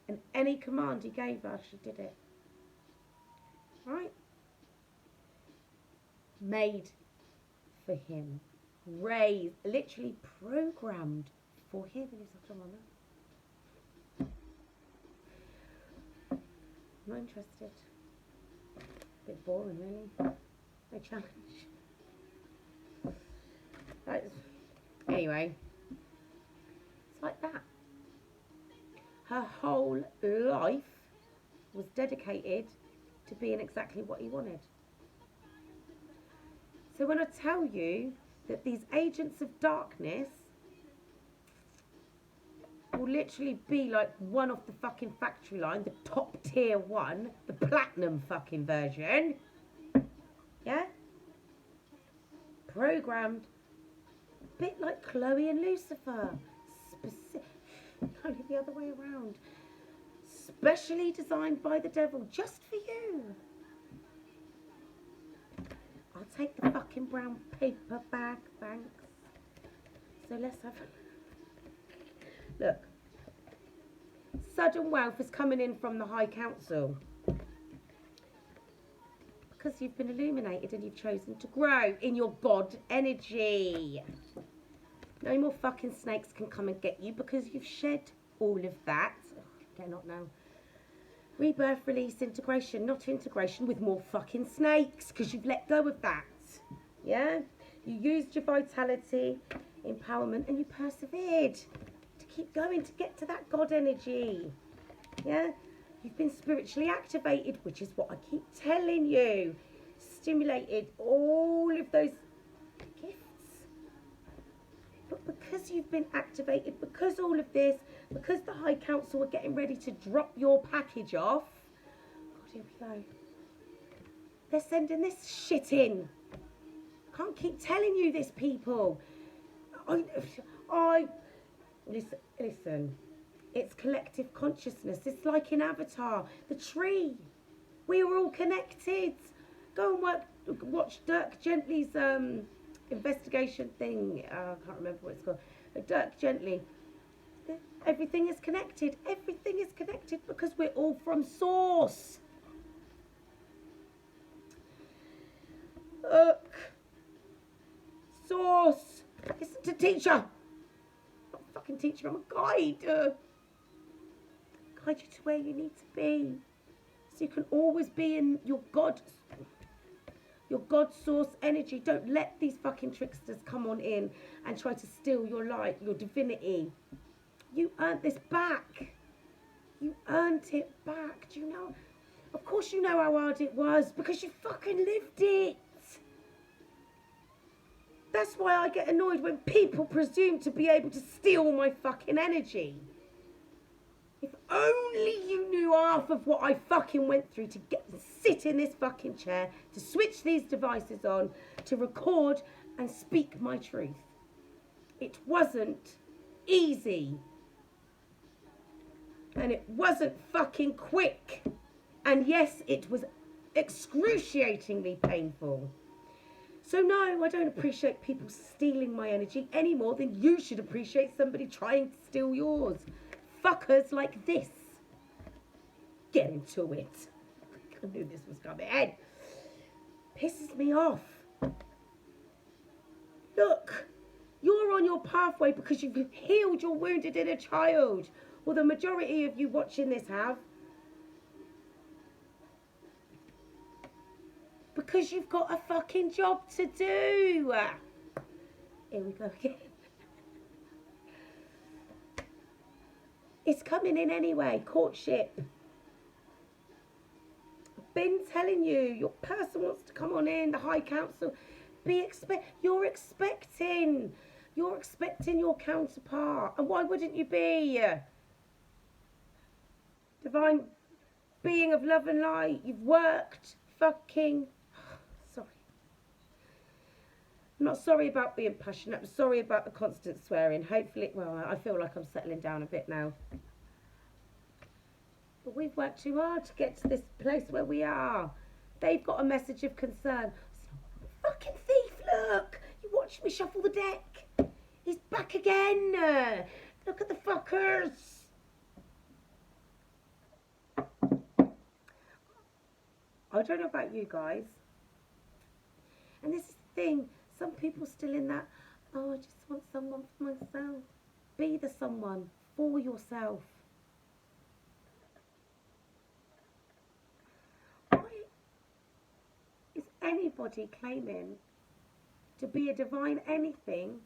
S1: And any command he gave her, she did it. Right? Made for him. Raised, literally programmed for him. And he's like, I'm not interested. A bit boring, really. No challenge. Anyway, it's like that. Her whole life was dedicated to being exactly what he wanted. So when I tell you that these agents of darkness will literally be like one off the fucking factory line, the top tier one, the platinum fucking version, yeah? Programmed a bit like Chloe and Lucifer. Only the other way around. Specially designed by the devil just for you. I'll take the fucking brown paper bag, thanks. So let's have a look. Sudden wealth is coming in from the High Council. Because you've been illuminated and you've chosen to grow in your God energy. No more fucking snakes can come and get you because you've shed all of that. Okay, not now. Rebirth, release, integration, not integration with more fucking snakes because you've let go of that. Yeah? You used your vitality, empowerment, and you persevered to keep going, to get to that God energy. Yeah? You've been spiritually activated, which is what I keep telling you. Stimulated all of those gifts. But because you've been activated, because all of this, because the High Council are getting ready to drop your package off, God, here we go. They're sending this shit in. I can't keep telling you this, people. Listen. It's collective consciousness. It's like in Avatar, the tree. We are all connected. Go and watch Dirk Gently's investigation thing. I can't remember what it's called. Dirk Gently. Everything is connected. Everything is connected because we're all from Source. Look. Source. Listen to teacher. I'm not a fucking teacher. I'm a guide. Guide you to where you need to be. So you can always be in your God source energy. Don't let these fucking tricksters come on in and try to steal your light, your divinity. You earned this back. You earned it back. Do you know? Of course you know how hard it was because you fucking lived it. That's why I get annoyed when people presume to be able to steal my fucking energy. If only you knew half of what I fucking went through to sit in this fucking chair, to switch these devices on, to record and speak my truth. It wasn't easy. And it wasn't fucking quick. And yes, it was excruciatingly painful. So no, I don't appreciate people stealing my energy any more than you should appreciate somebody trying to steal yours. Fuckers like this. Get into it. I knew this was coming. Pisses me off. Look, you're on your pathway because you've healed your wounded inner child. Well, the majority of you watching this have. Because you've got a fucking job to do. Here we go again. It's coming in anyway, courtship. I've been telling you, your person wants to come on in, the High Council. You're expecting your counterpart. And why wouldn't you be? Divine being of love and light, you've worked fucking... Sorry. I'm not sorry about being passionate. I'm sorry about the constant swearing. Hopefully, well, I feel like I'm settling down a bit now. But we've worked too hard to get to this place where we are. They've got a message of concern. Fucking thief, look! You watched me shuffle the deck. He's back again. Look at the fuckers. I don't know about you guys. And this is the thing. Some people still in that, oh, I just want someone for myself. Be the someone for yourself. Why is anybody claiming to be a divine anything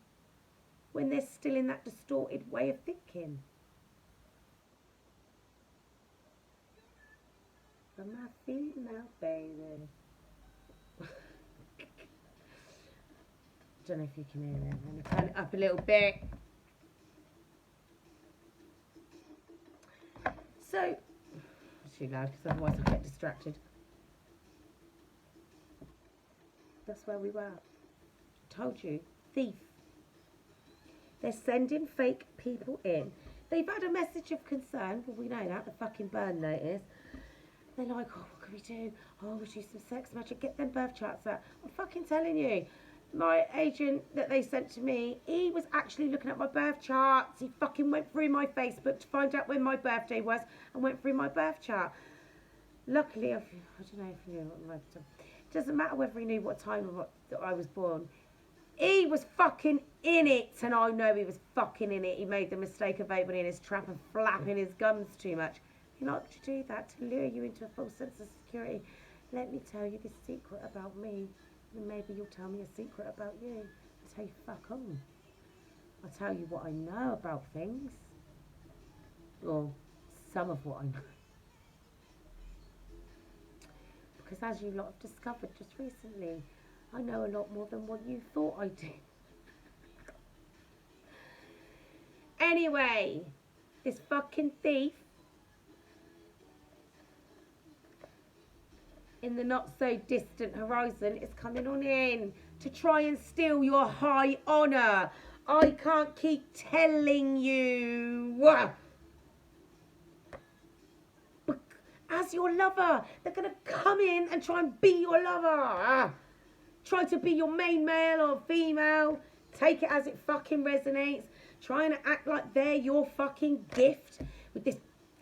S1: when they're still in that distorted way of thinking? On my feet now, baby. Don't know if you can hear it. I'm going to turn it up a little bit. So, it's too loud because otherwise I'll get distracted. That's where we were. Told you, thief. They're sending fake people in. They've had a message of concern. Well, we know that, the fucking burn notice. They're like, oh, what can we do? Oh, we'll do some sex magic. Get them birth charts out. I'm fucking telling you. My agent that they sent to me, he was actually looking at my birth charts. He fucking went through my Facebook to find out when my birthday was and went through my birth chart. Luckily, I don't know if he knew what my birthday. It doesn't matter whether he knew what time I was born. He was fucking in it, and I know he was fucking in it. He made the mistake of opening his trap and flapping his gums too much. He liked to do that to lure you into a false sense of security. Let me tell you this secret about me. And maybe you'll tell me a secret about you. I'll tell you fuck on. I'll tell you what I know about things. Or some of what I know. Because as you lot have discovered just recently, I know a lot more than what you thought I did. Anyway, this fucking thief in the not so distant horizon is coming on in to try and steal your high honour. I can't keep telling you. As your lover, they're going to come in and try and be your lover. Try to be your main male or female. Take it as it fucking resonates. Trying to act like they're your fucking gift with this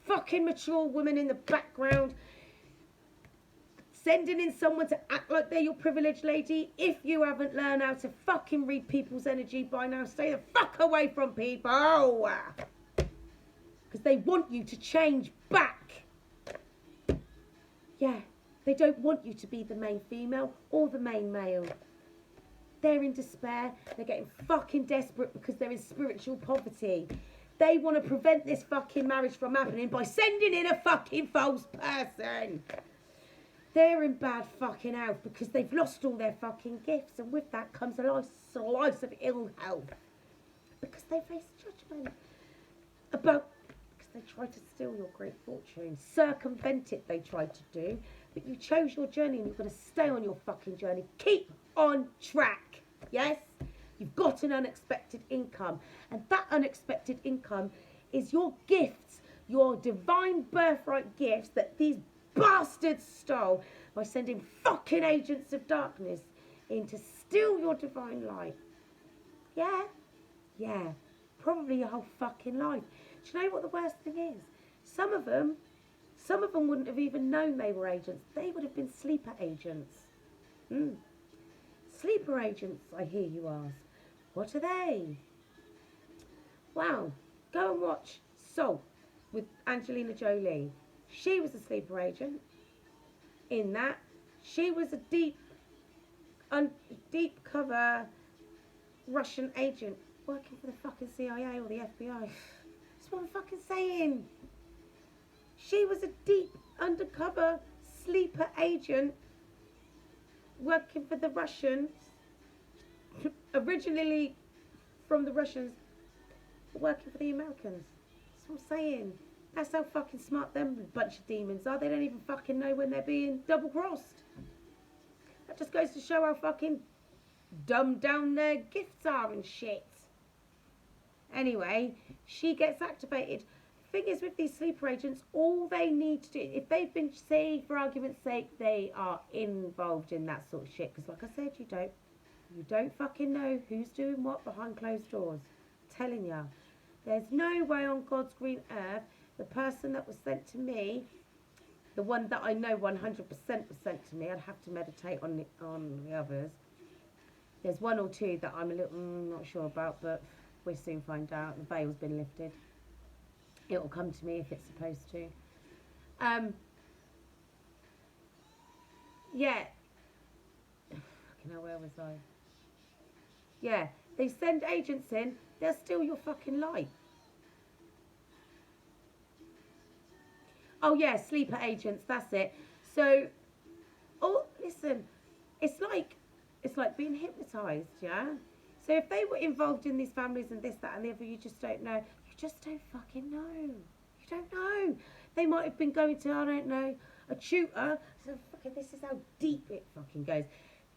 S1: fucking mature woman in the background. Sending in someone to act like they're your privileged lady. If you haven't learned how to fucking read people's energy by now, stay the fuck away from people. Because they want you to change back. Yeah, they don't want you to be the main female or the main male. They're in despair. They're getting fucking desperate because they're in spiritual poverty. They want to prevent this fucking marriage from happening by sending in a fucking false person. They're in bad fucking health because they've lost all their fucking gifts, and with that comes a slice of ill health. Because they face judgment. Because they tried to steal your great fortune. Circumvent it, they tried to do. But you chose your journey and you're going to stay on your fucking journey. Keep on track. Yes? You've got an unexpected income. And that unexpected income is your gifts, your divine birthright gifts that these bastards stole by sending fucking agents of darkness in to steal your divine light. Yeah? Yeah. Probably your whole fucking life. Do you know what the worst thing is? Some of them wouldn't have even known they were agents. They would have been sleeper agents. Sleeper agents, I hear you ask. What are they? Wow, go and watch Salt with Angelina Jolie. She was a sleeper agent. In that, she was a deep cover Russian agent working for the fucking CIA or the FBI. That's what I'm fucking saying. She was a deep undercover sleeper agent working for the Russians, originally from the Russians, working for the Americans. That's what I'm saying. That's how fucking smart them bunch of demons are. They don't even fucking know when they're being double-crossed. That just goes to show how fucking dumbed down their gifts are and shit. Anyway, she gets activated. The thing is with these sleeper agents, all they need to do, if they've been, say, for argument's sake, they are involved in that sort of shit. Because like I said, you don't fucking know who's doing what behind closed doors. I'm telling you. There's no way on God's green earth the person that was sent to me, the one that I know 100% was sent to me, I'd have to meditate on the others. There's one or two that I'm a little not sure about, but we'll soon find out. The veil's been lifted. It'll come to me if it's supposed to. Yeah. Fucking hell, where was I? Yeah, they send agents in, they'll steal your fucking light. Oh yeah, sleeper agents, that's it. So, listen, it's like being hypnotised, yeah? So if they were involved in these families and this, that and the other, you just don't know. You just don't fucking know. You don't know. They might have been going to, I don't know, a tutor. So fucking, this is how deep it fucking goes.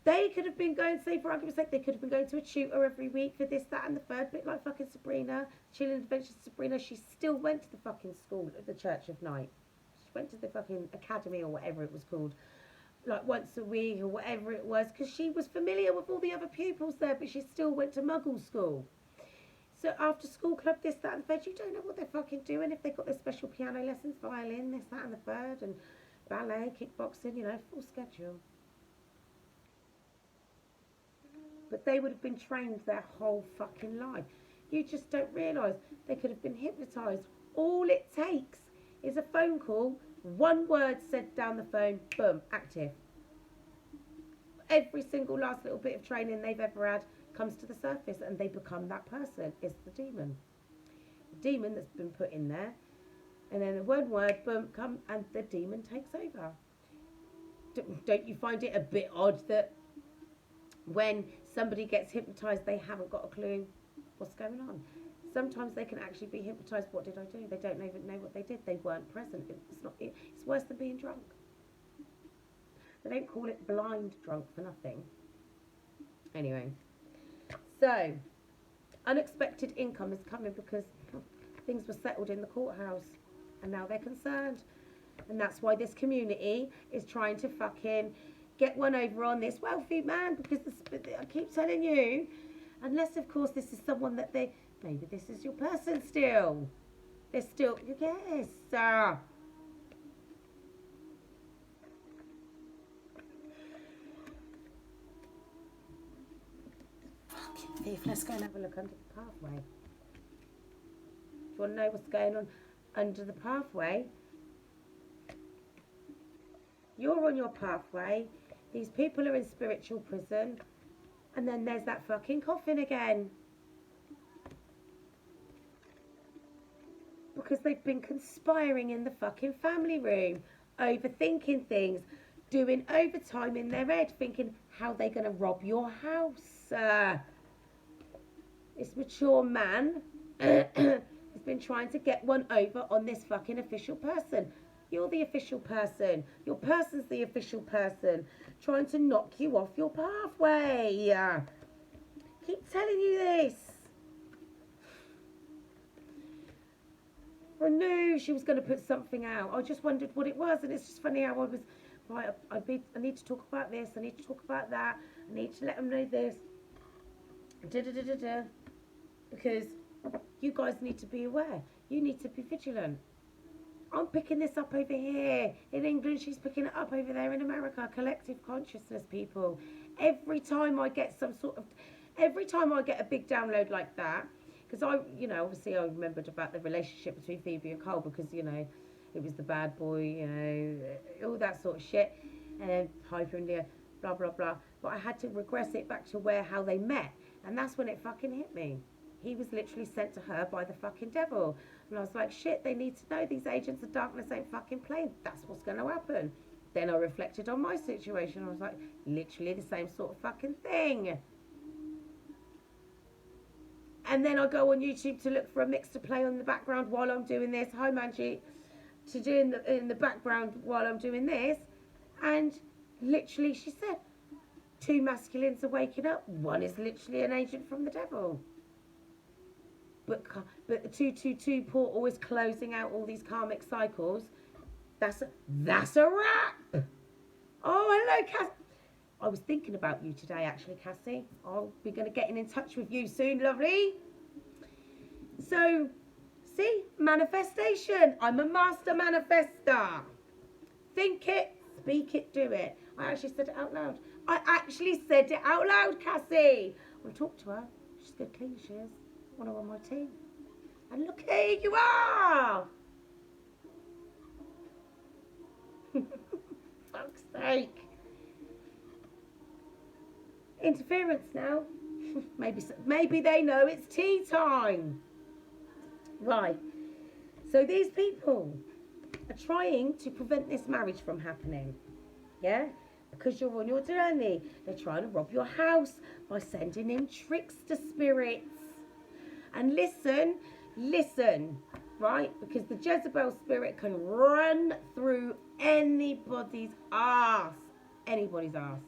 S1: They could have been going, say for argument's sake, they could have been going to a tutor every week for this, that and the third, bit like fucking Sabrina, Chilling Adventures of Sabrina. She still went to the fucking school at the Church of Night. She went to the fucking academy or whatever it was called, like once a week or whatever it was, because she was familiar with all the other pupils there, but she still went to Muggle school. So after school club, this, that and the third, you don't know what they're fucking doing. If they've got their special piano lessons, violin, this, that and the third, and ballet, kickboxing, full schedule. But they would have been trained their whole fucking life. You just don't realise they could have been hypnotised. All it takes is a phone call, one word said down the phone, boom, active. Every single last little bit of training they've ever had comes to the surface and they become that person. It's the demon. The demon that's been put in there. And then one word, boom, come, and the demon takes over. don't you find it a bit odd that when somebody gets hypnotised, they haven't got a clue what's going on? Sometimes they can actually be hypnotised. What did I do? They don't even know what they did. They weren't present. It's worse than being drunk. They don't call it blind drunk for nothing. Anyway, so unexpected income is coming because things were settled in the courthouse, and now they're concerned. And that's why this community is trying to fucking get one over on this wealthy man, because I keep telling you, unless of course this is someone that maybe this is your person still. They're still, yes. Fucking thief. Let's go and have a look under the pathway. Do you want to know what's going on under the pathway? You're on your pathway. These people are in spiritual prison. And then there's that fucking coffin again. Because they've been conspiring in the fucking family room, overthinking things, doing overtime in their head, thinking how they're going to rob your house. This mature man has been trying to get one over on this fucking official person. You're the official person. Your person's the official person, trying to knock you off your pathway. Keep telling you this. I knew she was going to put something out. I just wondered what it was, and it's just funny how I was, right, I need to talk about this, I need to talk about that, I need to let them know this. Because you guys need to be aware. You need to be vigilant. I'm picking this up over here in England. She's picking it up over there in America. Collective consciousness, people. Every time I get a big download like that, because obviously I remembered about the relationship between Phoebe and Cole, because, it was the bad boy, all that sort of shit. And then Piper India, blah, blah, blah. But I had to regress it back to how they met. And that's when it fucking hit me. He was literally sent to her by the fucking devil. And I was like, shit, they need to know these agents of darkness ain't fucking playing. That's what's going to happen. Then I reflected on my situation. I was like, literally the same sort of fucking thing. And then I go on YouTube to look for a mix to play on the background while I'm doing this. Hi, Manji. To do in the background while I'm doing this. And literally, she said, 2 masculines are waking up. One is literally an agent from the devil. But the 222 portal is closing out all these karmic cycles. That's a wrap. Oh, hello, Cass. I was thinking about you today, actually, Cassie. I'll be going to get in touch with you soon, lovely. So, see, manifestation. I'm a master manifester. Think it, speak it, do it. I actually said it out loud. Cassie. I'll talk to her. She's good clean, she is. Want her on my team. And look, here you are. Fuck's sake. Interference now. Maybe they know it's tea time. Right. So these people are trying to prevent this marriage from happening. Yeah? Because you're on your journey. They're trying to rob your house by sending in trickster spirits. And listen, right? Because the Jezebel spirit can run through anybody's ass. Anybody's ass.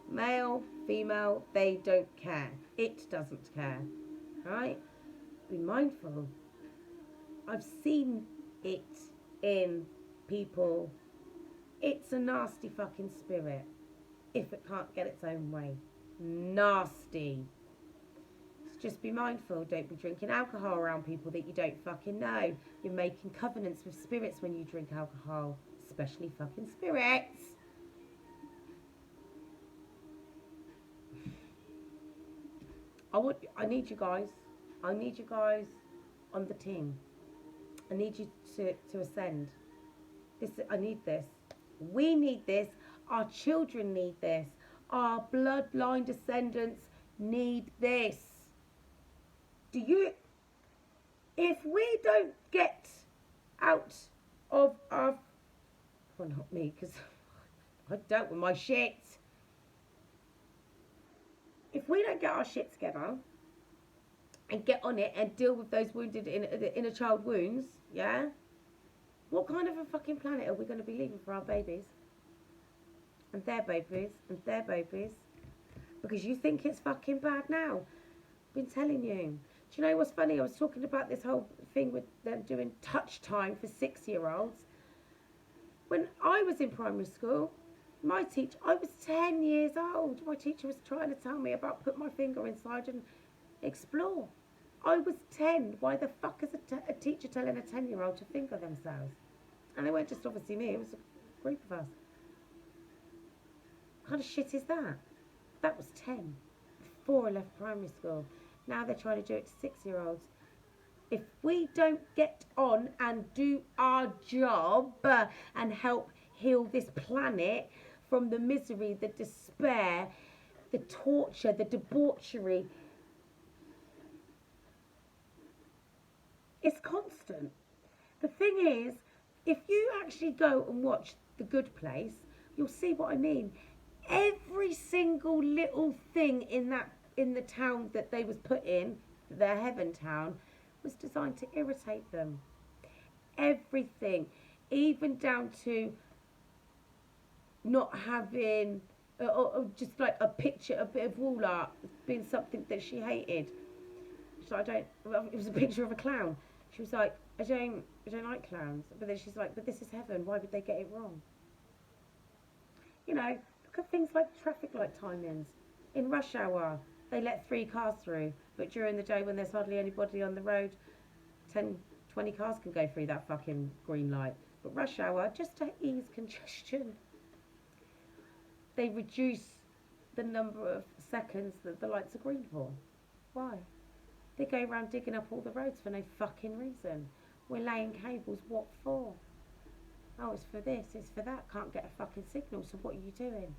S1: Male, female, they don't care. It doesn't care. Right? Be mindful. I've seen it in people. It's a nasty fucking spirit. If it can't get its own way. Nasty. Just be mindful. Don't be drinking alcohol around people that you don't fucking know. You're making covenants with spirits when you drink alcohol. Especially fucking spirits. I need you guys. I need you guys on the team. I need you to ascend. I need this. We need this. Our children need this. Our bloodline descendants need this. If we don't get out of our, well, not me, because I dealt with my shit. If we don't get our shit together and get on it and deal with those wounded inner child wounds, yeah, what kind of a fucking planet are we going to be leaving for our babies? And their babies, and their babies. Because you think it's fucking bad now. I've been telling you. Do you know what's funny? I was talking about this whole thing with them doing touch time for 6-year-olds. When I was in primary school, my teacher, I was 10 years old. My teacher was trying to tell me about put my finger inside and explore. I was 10. Why the fuck is a teacher telling a 10-year-old to finger themselves? And it weren't just obviously me, it was a group of us. What kind of shit is that? That was 10 before I left primary school. Now they're trying to do it to 6-year-olds. If we don't get on and do our job and help heal this planet from the misery, the despair, the torture, the debauchery, it's constant. The thing is, if you actually go and watch The Good Place, you'll see what I mean. Every single little thing in the town that they was put in, their heaven town, was designed to irritate them. Everything, even down to not having, or just like a picture, a bit of wall art being something that she hated. So it was a picture of a clown. She was like, I don't like clowns. But then she's like, but this is heaven. Why would they get it wrong? You know, look at things like traffic light timings. In rush hour, they let 3 cars through. But during the day when there's hardly anybody on the road, 10, 20 cars can go through that fucking green light. But rush hour, just to ease congestion, they reduce the number of seconds that the lights are green for. Why? They go around digging up all the roads for no fucking reason. We're laying cables, what for? Oh, it's for this, it's for that. Can't get a fucking signal, so what are you doing?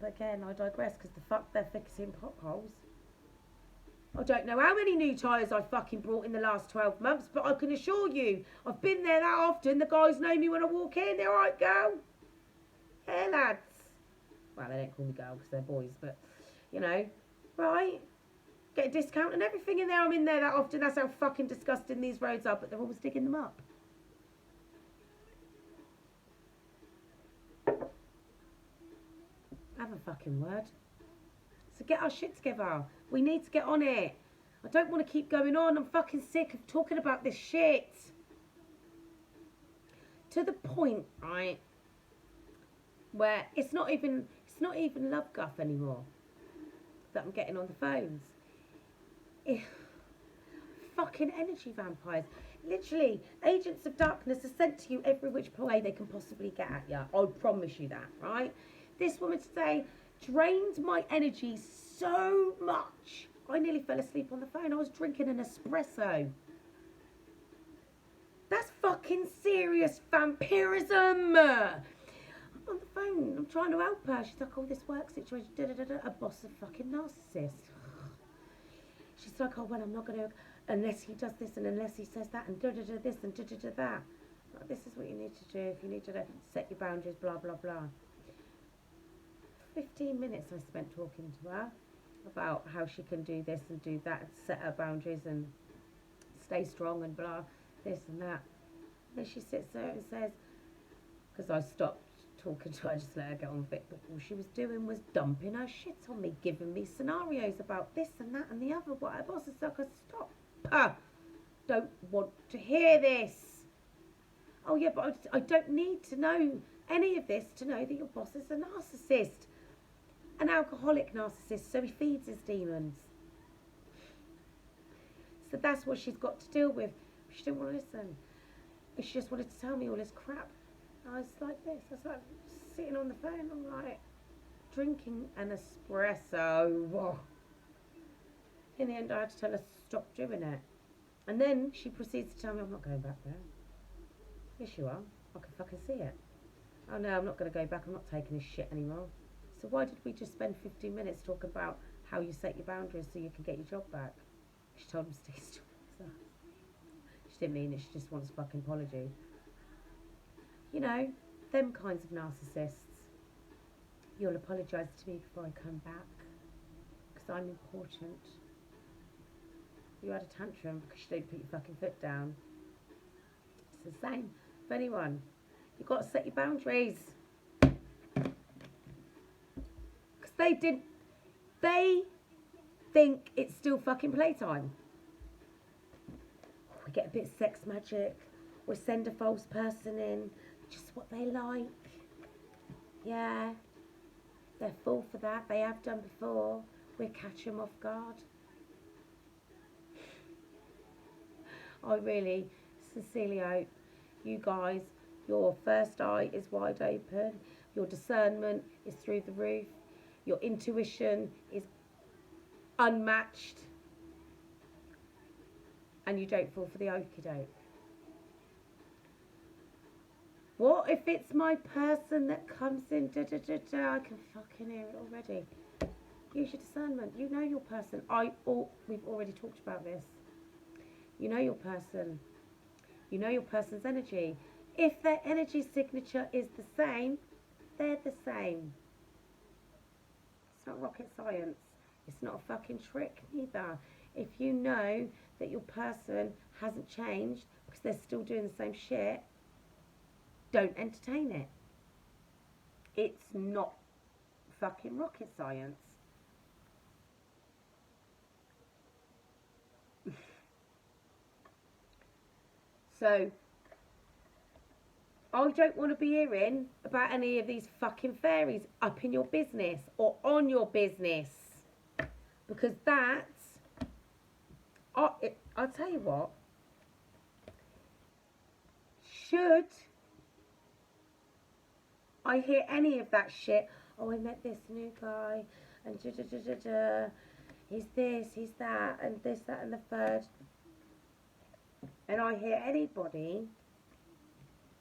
S1: But again, I digress, because the fuck they're fixing potholes. I don't know how many new tyres I've fucking brought in the last 12 months, but I can assure you, I've been there that often. The guys know me when I walk in. They're alright, girl. Yeah, lads. Well, they don't call me girl because they're boys, but, you know, right? Get a discount and everything in there. I'm in there that often. That's how fucking disgusting these roads are, but they're always digging them up. Have a fucking word. So get our shit together. We need to get on it. I don't want to keep going on. I'm fucking sick of talking about this shit. To the point, right, where it's not even love guff anymore that I'm getting on the phones. Fucking energy vampires. Literally, agents of darkness are sent to you every which way they can possibly get at you. I promise you that, right? This woman today drained my energy so much. I nearly fell asleep on the phone. I was drinking an espresso. That's fucking serious vampirism. I'm on the phone. I'm trying to help her. She's like, oh, this work situation. A boss of fucking narcissist. She's like, oh, well, I'm not going to, unless he does this and unless he says that and this and that. Like, this is what you need to do. If you need to set your boundaries, blah, blah, blah. 15 minutes I spent talking to her about how she can do this and do that and set her boundaries and stay strong and blah, this and that. And then she sits there and says, because I stopped talking to her, just let her get on with it, but all she was doing was dumping her shit on me, giving me scenarios about this and that and the other. What her boss is like, stop. Don't want to hear this. Oh yeah, but I don't need to know any of this to know that your boss is a narcissist. An alcoholic narcissist, so he feeds his demons. So that's what she's got to deal with. She didn't want to listen. She just wanted to tell me all this crap. I was like this. I was like sitting on the phone. I'm like drinking an espresso. Whoa. In the end, I had to tell her to stop doing it. And then she proceeds to tell me I'm not going back there. Yes, you are. I can fucking see it. Oh no, I'm not going to go back. I'm not taking this shit anymore. So why did we just spend 15 minutes talking about how you set your boundaries so you can get your job back? She told him to stay still. She didn't mean it. She just wants a fucking apology. You know, them kinds of narcissists, you'll apologise to me before I come back, because I'm important. You had a tantrum because you didn't put your fucking foot down. It's the same for anyone. You've got to set your boundaries. Because they think it's still fucking playtime. We get a bit of sex magic. We send a false person in. Just what they like. Yeah. They're full for that. They have done before. We catch them off guard. I really sincerely hope you guys, your first eye is wide open, your discernment is through the roof, your intuition is unmatched, and you don't fall for the okie doke. What if it's my person that comes in, I can fucking hear it already. Use your discernment. You know your person. We've already talked about this. You know your person. You know your person's energy. If their energy signature is the same, they're the same. It's not rocket science. It's not a fucking trick neither. If you know that your person hasn't changed because they're still doing the same shit, don't entertain it. It's not fucking rocket science. So, I don't want to be hearing about any of these fucking fairies up in your business or on your business. Because that's... I'll tell you what. Should I hear any of that shit, oh, I met this new guy, and he's this, he's that, and this, that, and the third, and I hear anybody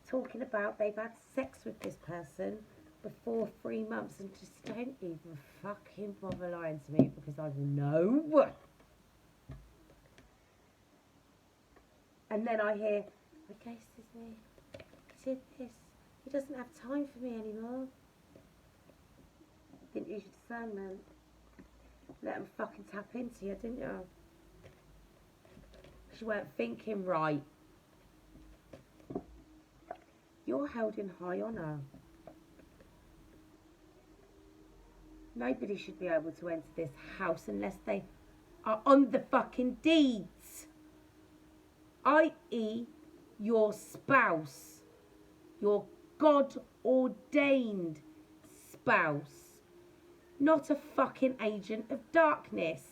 S1: talking about they've had sex with this person before 3 months, and just don't even fucking bother lying to me, because I will know. And then I hear, he ghosted me, he did this, he doesn't have time for me anymore. Didn't use your discernment. Let him fucking tap into you, didn't you? Because you weren't thinking right. You're held in high honour. Nobody should be able to enter this house unless they are on the fucking deeds. I.e. your spouse. Your God-ordained spouse. Not a fucking agent of darkness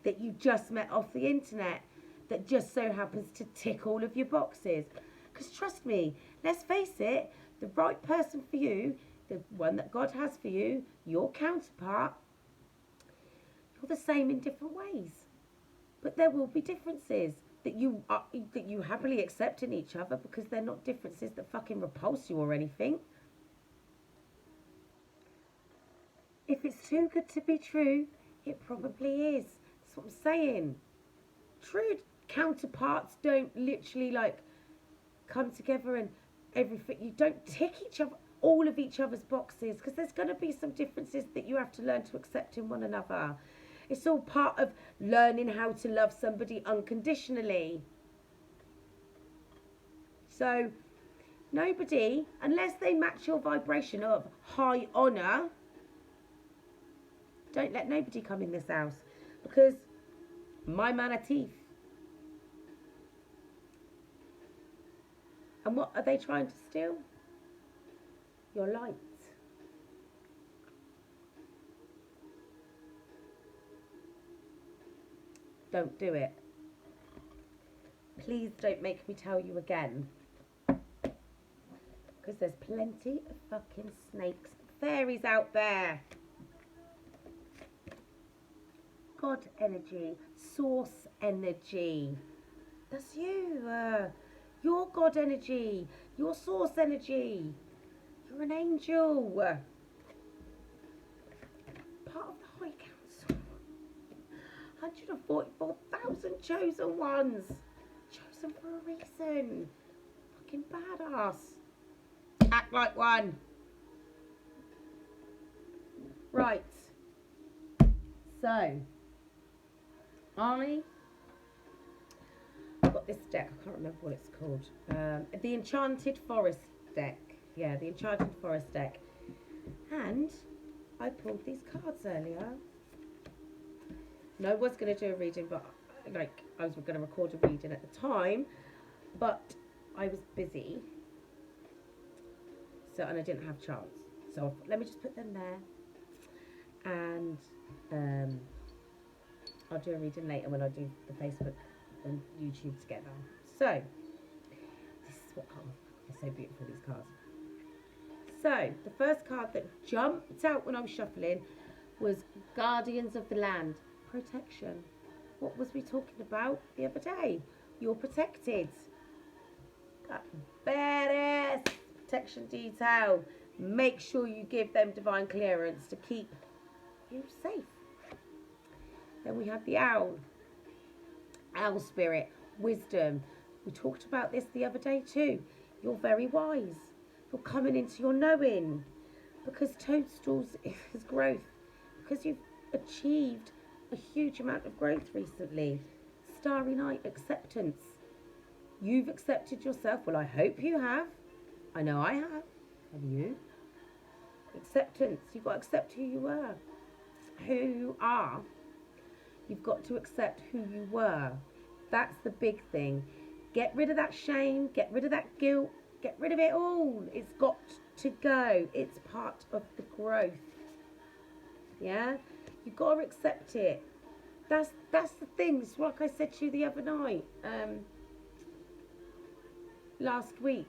S1: that you just met off the internet that just so happens to tick all of your boxes. Because trust me, let's face it, the right person for you, the one that God has for you, your counterpart, you're the same in different ways. But there will be differences that you happily accept in each other, because they're not differences that fucking repulse you or anything. If it's too good to be true, it probably is. That's what I'm saying. True counterparts don't literally like come together and everything. You don't tick all of each other's boxes, because there's going to be some differences that you have to learn to accept in one another. It's all part of learning how to love somebody unconditionally. So nobody, unless they match your vibration of high honour, don't let nobody come in this house, because my man are teeth. And what are they trying to steal? Your light. Don't do it. Please don't make me tell you again. Because there's plenty of fucking snakes, fairies out there. God energy, source energy. That's you. Your God energy, your source energy. You're an angel. Part of the High Council. 144,000 chosen ones. Chosen for a reason. Fucking badass. Act like one. Right. So, I got this deck. I can't remember what it's called. The Enchanted Forest deck. Yeah, the Enchanted Forest deck. And I pulled these cards earlier. No, I was going to do a reading, but I was going to record a reading at the time, but I was busy. So, and I didn't have a chance. So let me just put them there. And I'll do a reading later when I do the Facebook and YouTube together. So, this is what cards are so beautiful, these cards. So, the first card that jumped out when I was shuffling was Guardians of the Land. Protection. What was we talking about the other day? You're protected. Badass protection detail. Make sure you give them divine clearance to keep you safe. Then we have the owl. Owl spirit. Wisdom. We talked about this the other day too. You're very wise. You're coming into your knowing. Because toadstools is growth. Because you've achieved a huge amount of growth recently. Starry night, acceptance. You've accepted yourself. Well, I hope you have. I know I have. Have you? Acceptance. You've got to accept who you were. Who you are. You've got to accept who you were. That's the big thing. Get rid of that shame. Get rid of that guilt. Get rid of it all. It's got to go. It's part of the growth. Yeah? You've got to accept it. That's the thing. It's like I said to you the other night. Last week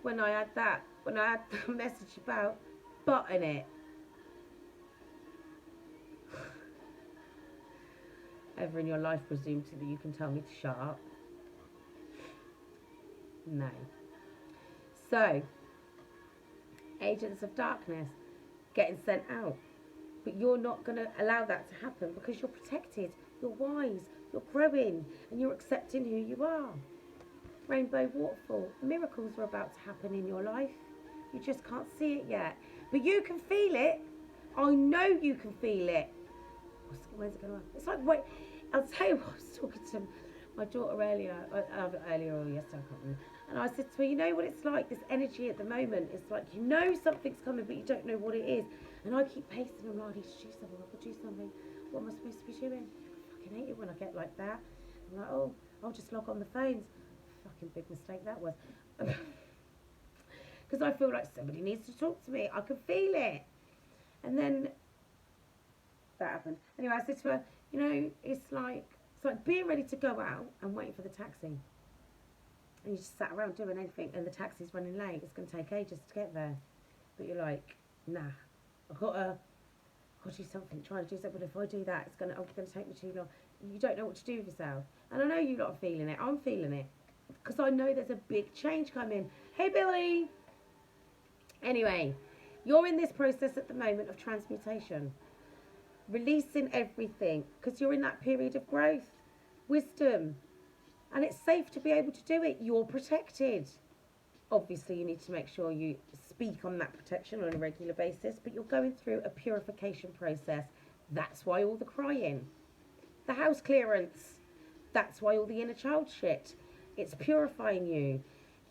S1: when I had the message about button it. Ever in your life presumed that you can tell me to shut up? No. So, agents of darkness getting sent out. But you're not going to allow that to happen because you're protected, you're wise, you're growing, and you're accepting who you are. Rainbow waterfall. Miracles are about to happen in your life. You just can't see it yet. But you can feel it. I know you can feel it. When's it going to happen? It's like, wait, I'll tell you what, I was talking to my daughter earlier or yesterday, I can't remember. And I said to her, you know what it's like, this energy at the moment, it's like you know something's coming but you don't know what it is. And I keep pacing, I'm like, I need to do something, I've got to do something. What am I supposed to be doing? I fucking hate it when I get like that. I'm like, oh, I'll just log on the phones. Fucking big mistake that was. Because I feel like somebody needs to talk to me. I can feel it. And then that happened. Anyway, I said to her, you know, it's like being ready to go out and waiting for the taxi. And you just sat around doing anything and the taxi's running late. It's going to take ages to get there. But you're like, nah, I've got to do something, try to do something. But if I do that, it's going to take me too long. You don't know what to do with yourself. And I know you lot are feeling it. I'm feeling it. Because I know there's a big change coming. Hey, Billy. Anyway, you're in this process at the moment of transmutation. Releasing everything. Because you're in that period of growth. Wisdom. And it's safe to be able to do it. You're protected. Obviously, you need to make sure you speak on that protection on a regular basis. But you're going through a purification process. That's why all the crying. The house clearance. That's why all the inner child shit. It's purifying you.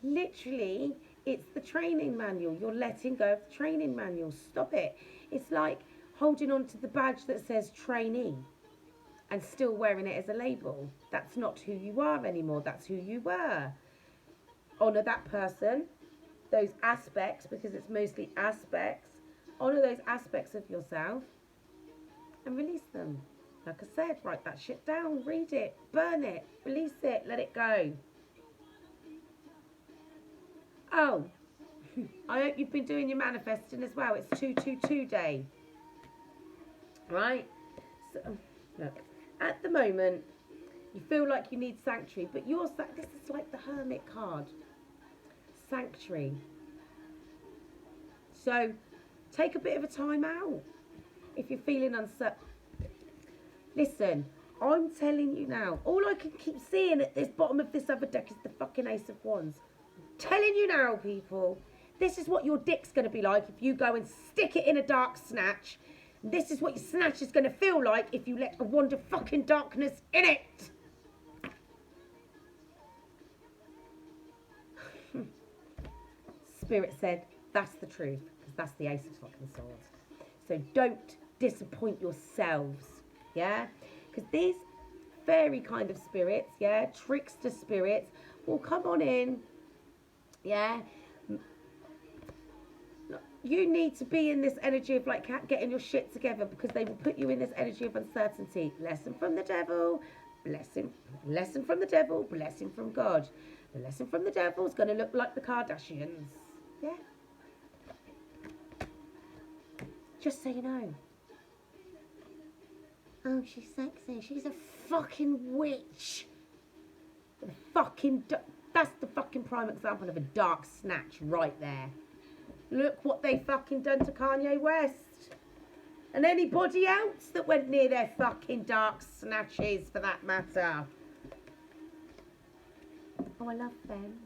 S1: Literally, it's the training manual. You're letting go of the training manual. Stop it. It's like holding on to the badge that says trainee and still wearing it as a label. That's not who you are anymore. That's who you were. Honour that person, those aspects, because it's mostly aspects. Honour those aspects of yourself and release them. Like I said, write that shit down, read it, burn it, release it, let it go. Oh, I hope you've been doing your manifesting as well. It's 222 day. Right? So, look, at the moment, you feel like you need sanctuary, but this is like the Hermit card. Sanctuary. So, take a bit of a time out if you're feeling uncertain. Listen, I'm telling you now, all I can keep seeing at this bottom of this other deck is the fucking Ace of Wands. I'm telling you now, people, This is what your dick's going to be like if you go and stick it in a dark snatch. This is what your snatch is going to feel like if you let a wand of fucking darkness in it. Spirit said, that's the truth, because that's the Ace of fucking Swords. So don't disappoint yourselves, yeah? Because these fairy kind of spirits, yeah, trickster spirits, will come on in, yeah? You need to be in this energy of like getting your shit together, because they will put you in this energy of uncertainty. Lesson from the devil, lesson from the devil, blessing from God. The lesson from the devil is going to look like the Kardashians. Yeah. Just so you know. Oh, she's sexy. She's a fucking witch. That's the fucking prime example of a dark snatch right there. Look what they fucking done to Kanye West. And anybody else that went near their fucking dark snatches, for that matter. Oh, I love them.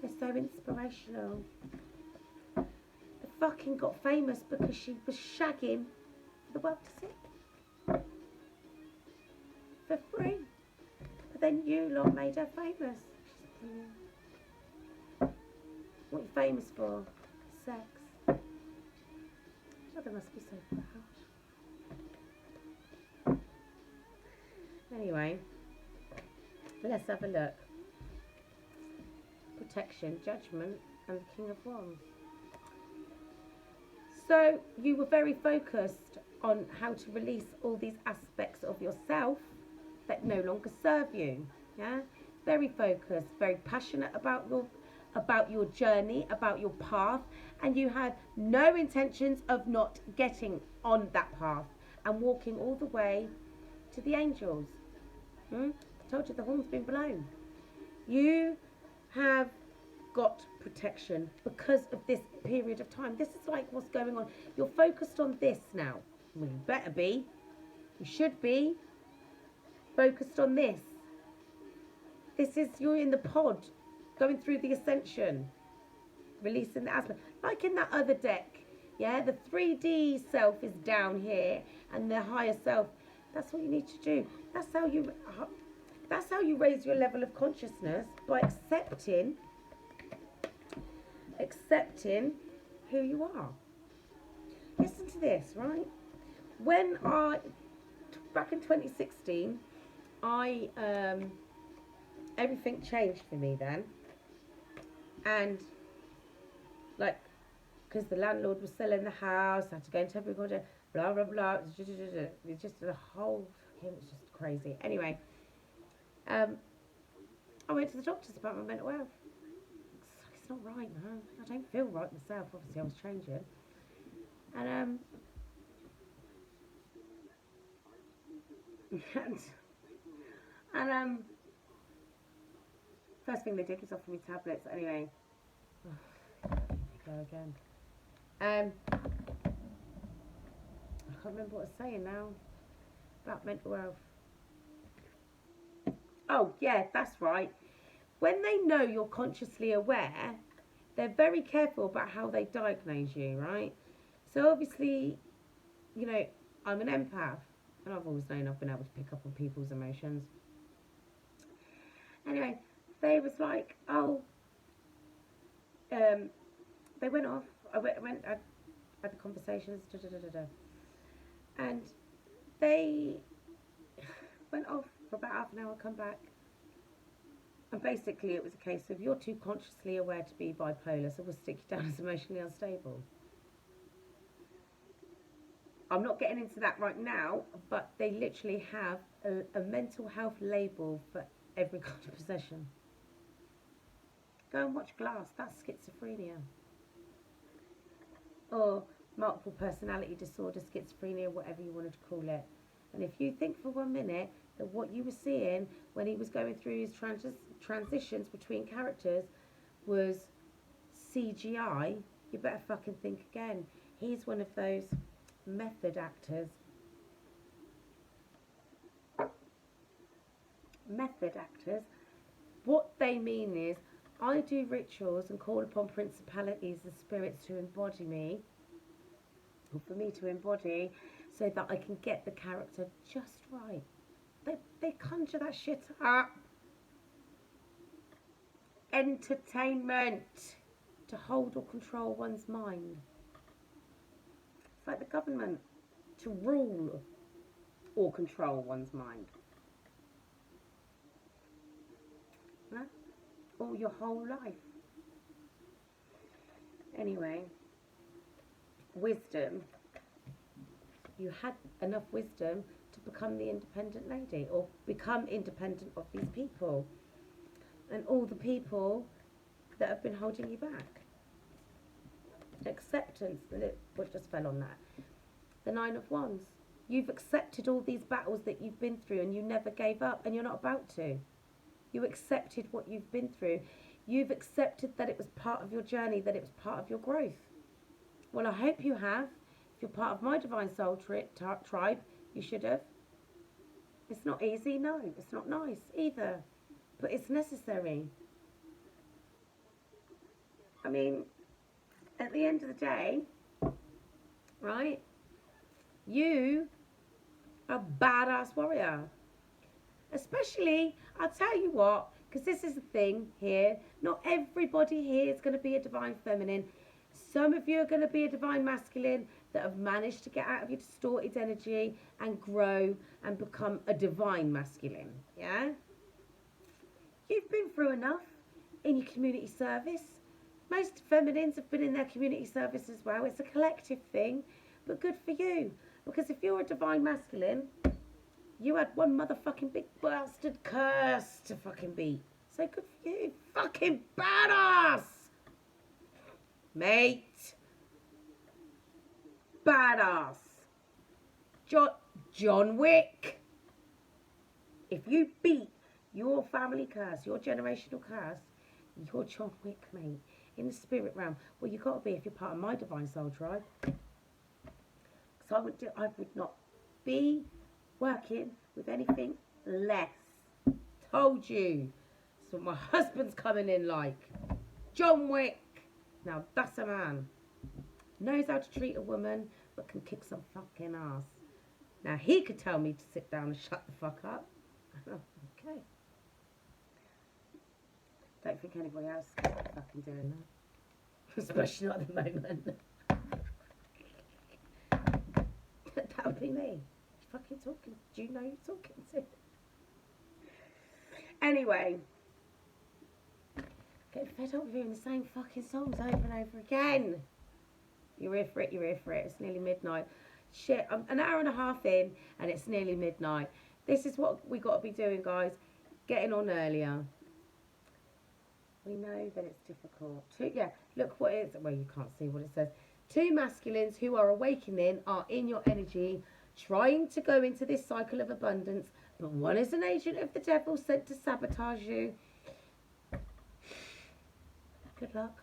S1: They're so inspirational. They fucking got famous because she was shagging for the world to see. For free. But then you lot made her famous. What are you famous for? Sex. Oh, they must be so proud. Anyway, let's have a look. Protection, Judgment, and the King of Wands. So you were very focused on how to release all these aspects of yourself that no longer serve you. Yeah, very focused, very passionate about your journey, about your path, and you had no intentions of not getting on that path and walking all the way to the angels. I told you the horn's been blown. You have got protection because of this period of time. This is like what's going on. You're focused on this now. Well, you better be. You should be focused on this. You're in the pod, going through the ascension, releasing the asthma. Like in that other deck, yeah, the 3D self is down here and the higher self, that's what you need to do. That's how you raise your level of consciousness, by accepting who you are. Listen to this, right? Back in 2016, everything changed for me then. And like, because the landlord was selling the house, I had to go into everybody, blah, blah, blah. It's just the whole, it was just crazy. Anyway, I went to the doctors about my mental health. It's not right, man. I don't feel right myself. Obviously, I was changing. And first thing they did was offer me tablets. Anyway, go again. I can't remember what I was saying now about mental health. Oh, yeah, that's right. When they know you're consciously aware, they're very careful about how they diagnose you, right? So obviously, you know, I'm an empath, and I've always known I've been able to pick up on people's emotions. Anyway, they was like, oh, they went off. I had the conversations, and they went off for about half an hour, come back. And basically it was a case of, you're too consciously aware to be bipolar, so we'll stick you down as emotionally unstable. I'm not getting into that right now, but they literally have a mental health label for every kind of possession. Go and watch Glass, that's schizophrenia. Or multiple personality disorder, schizophrenia, whatever you wanted to call it. And if you think for 1 minute that what you were seeing when he was going through his transitions between characters was CGI, you better fucking think again. He's one of those method actors. Method actors, what they mean is, I do rituals and call upon principalities and spirits to embody me, or for me to embody, so that I can get the character just right. They conjure that shit up. Entertainment. To hold or control one's mind. It's like the government. To rule or control one's mind. Huh? Or your whole life. Anyway, wisdom. You had enough wisdom to become the independent lady, or become independent of these people and all the people that have been holding you back. Acceptance, it just fell on that. The Nine of Wands. You've accepted all these battles that you've been through, and you never gave up, and you're not about to. You accepted what you've been through. You've accepted that it was part of your journey, that it was part of your growth. Well, I hope you have. If you're part of my Divine Soul tribe, you should have. It's not easy, no. It's not nice either. But it's necessary. I mean, at the end of the day, right, you are a badass warrior. Especially, I'll tell you what, because this is the thing here, not everybody here is going to be a divine feminine. Some of you are going to be a divine masculine that have managed to get out of your distorted energy and grow and become a divine masculine, yeah? You've been through enough in your community service. Most feminines have been in their community service as well. It's a collective thing, but good for you. Because if you're a divine masculine, you had one motherfucking big bastard curse to fucking beat. So good for you. Fucking badass! Mate. Badass. John Wick. If you beat your family curse, your generational curse, you're John Wick, mate. In the spirit realm. Well, you've got to be if you're part of my Divine Soul tribe. Because I would not be working with anything less. Told you. That's what my husband's coming in like. John Wick. Now that's a man. Knows how to treat a woman, but can kick some fucking ass. Now he could tell me to sit down and shut the fuck up. Okay. Don't think anybody else is fucking doing that. Especially not at the moment. That would be me. You're fucking talking. Do you know you're talking to? Anyway. Getting fed up with hearing the same fucking songs over and over again. You're here for it, you're here for it. It's nearly midnight. Shit, I'm an hour and a half in and it's nearly midnight. This is what we got to be doing, guys. Getting on earlier. We know that it's difficult. Look what it is. Well, you can't see what it says. Two masculines who are awakening are in your energy, trying to go into this cycle of abundance, but one is an agent of the devil sent to sabotage you. Good luck.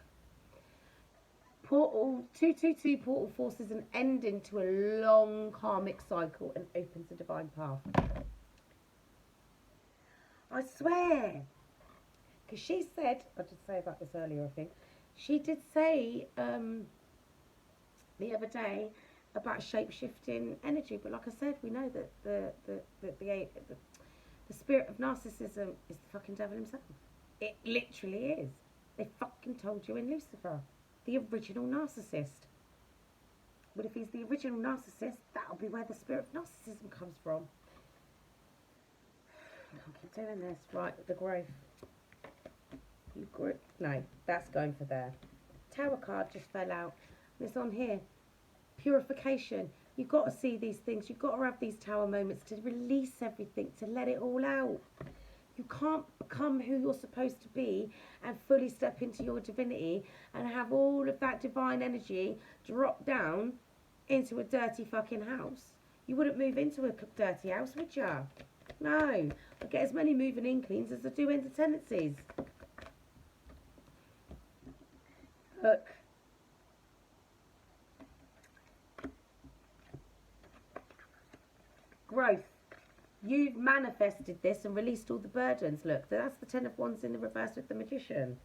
S1: Portal 222 portal forces an ending to a long karmic cycle and opens a divine path. I swear. Because she said, I did say about this earlier, I think. She did say the other day about shape-shifting energy. But like I said, we know that the spirit of narcissism is the fucking devil himself. It literally is. They fucking told you in Lucifer. The original narcissist. But if he's the original narcissist, that'll be where the spirit of narcissism comes from. I can't keep doing this. Right, the growth. No, that's going for there. Tower card just fell out. And it's on here. Purification. You've got to see these things. You've got to have these tower moments to release everything, to let it all out. You can't become who you're supposed to be and fully step into your divinity and have all of that divine energy drop down into a dirty fucking house. You wouldn't move into a dirty house, would you? No. I get as many moving in cleans as I do into tenancies. Look. Growth. You've manifested this and released all the burdens. Look, that's the Ten of Wands in the reverse with the Magician.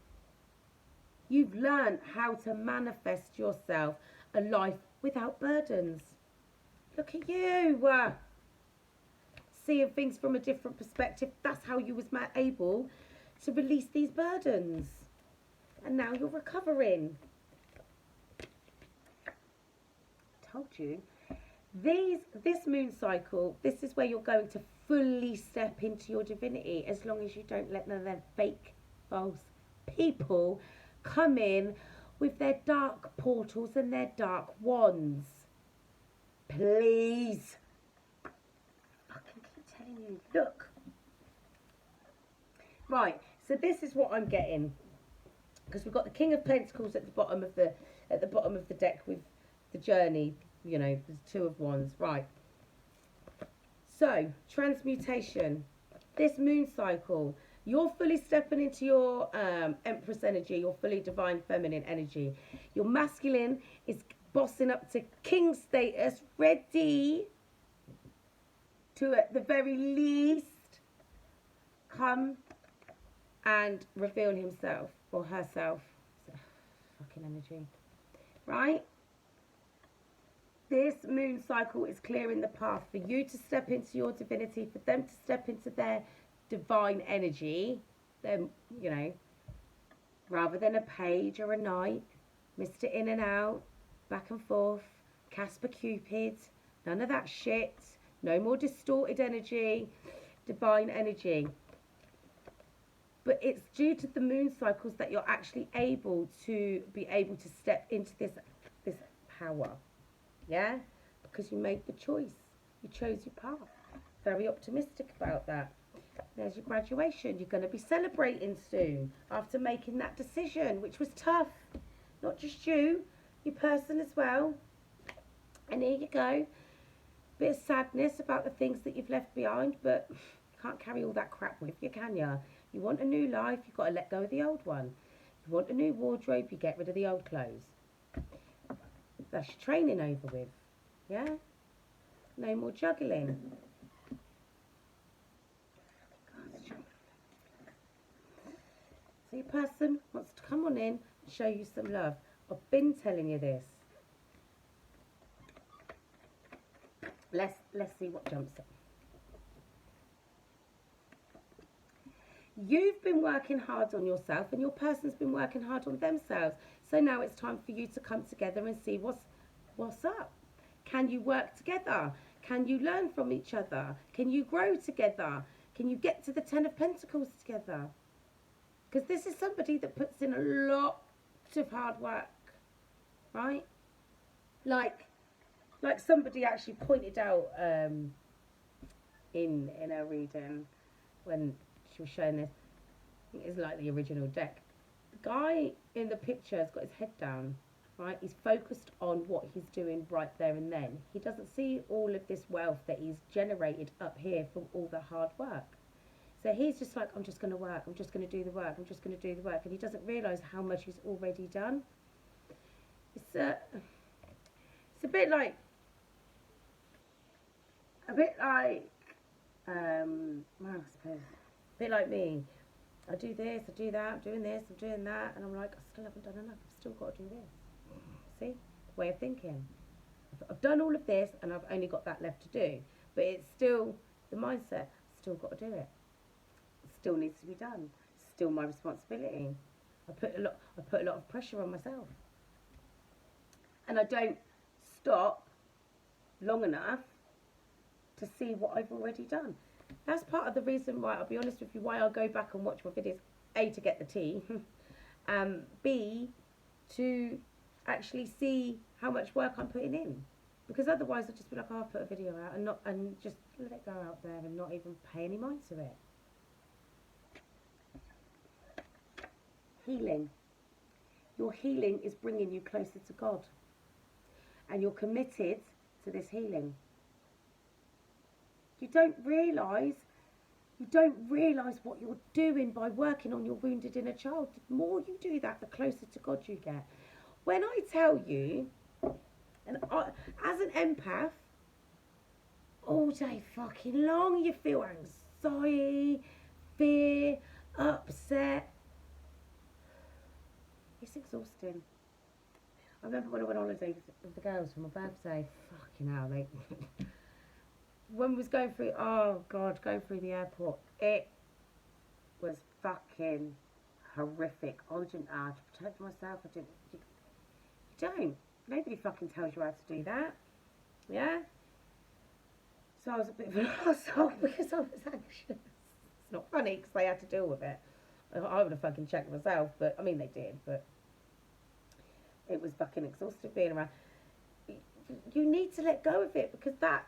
S1: You've learned how to manifest yourself a life without burdens. Look at you. Seeing things from a different perspective. That's how you was able to release these burdens. And now you're recovering. I told you. This moon cycle, this is where you're going to fully step into your divinity, as long as you don't let none of them fake, false people come in with their dark portals and their dark wands. Please. I fucking keep telling you. Look. Right, so this is what I'm getting. Because we've got the King of Pentacles at the bottom of the deck with the journey, you know, the Two of Wands. Right. So, transmutation. This moon cycle, you're fully stepping into your Empress energy, your fully divine feminine energy. Your masculine is bossing up to king status, ready to, at the very least, come and reveal himself or herself. Fucking energy. Right? This moon cycle is clearing the path for you to step into your divinity, for them to step into their divine energy, them, you know, rather than a page or a knight, Mr. In and Out, back and forth, Casper Cupid, none of that shit, no more distorted energy, divine energy. But it's due to the moon cycles that you're actually able to step into this power. Yeah? Because you made the choice. You chose your path. Very optimistic about that. There's your graduation. You're going to be celebrating soon after making that decision, which was tough. Not just you, your person as well. And here you go. Bit of sadness about the things that you've left behind, but you can't carry all that crap with you, can you? You want a new life, you've got to let go of the old one. You want a new wardrobe, you get rid of the old clothes. That's your training over with. Yeah? No more juggling. So your person wants to come on in and show you some love. I've been telling you this. Let's see what jumps up. You've been working hard on yourself and your person's been working hard on themselves. So now it's time for you to come together and see what's up. Can you work together? Can you learn from each other? Can you grow together? Can you get to the Ten of Pentacles together? Because this is somebody that puts in a lot of hard work, right? Like somebody actually pointed out in her reading when she was showing this. I think it's like the original deck. The guy in the picture has got his head down, right? He's focused on what he's doing right there and then. He doesn't see all of this wealth that he's generated up here from all the hard work. So he's just like, I'm just going to work. I'm just going to do the work. I'm just going to do the work. And he doesn't realise how much he's already done. It's a bit like, I suppose, a bit like me. I do this, I do that, I'm doing this, I'm doing that, and I'm like, I still haven't done enough. I've still got to do this. See? Way of thinking. I've done all of this, and I've only got that left to do. But it's still the mindset. Still got to do it. It still needs to be done. Still my responsibility. I put a lot of pressure on myself, and I don't stop long enough to see what I've already done. That's part of the reason why, I'll be honest with you, why I'll go back and watch my videos. A, to get the tea. B, to actually see how much work I'm putting in. Because otherwise I'll just be like, oh, I'll put a video out and just let it go out there and not even pay any mind to it. Healing. Your healing is bringing you closer to God. And you're committed to this healing. You don't realise what you're doing by working on your wounded inner child. The more you do that, the closer to God you get. When I tell you, and as an empath, all day fucking long you feel anxiety, fear, upset. It's It's exhausting. I remember when I went on holiday with the girls for my birthday. Fucking hell, like when we was going through. Oh God, going through the airport. It was fucking horrific. I didn't know how to protect myself. I didn't. You don't. Nobody fucking tells you how to do that. Yeah. So I was a bit of an arsehole because I was anxious. It's not funny because they had to deal with it. I would have fucking checked myself, but I mean they did, but it was fucking exhausting being around. You need to let go of it because that.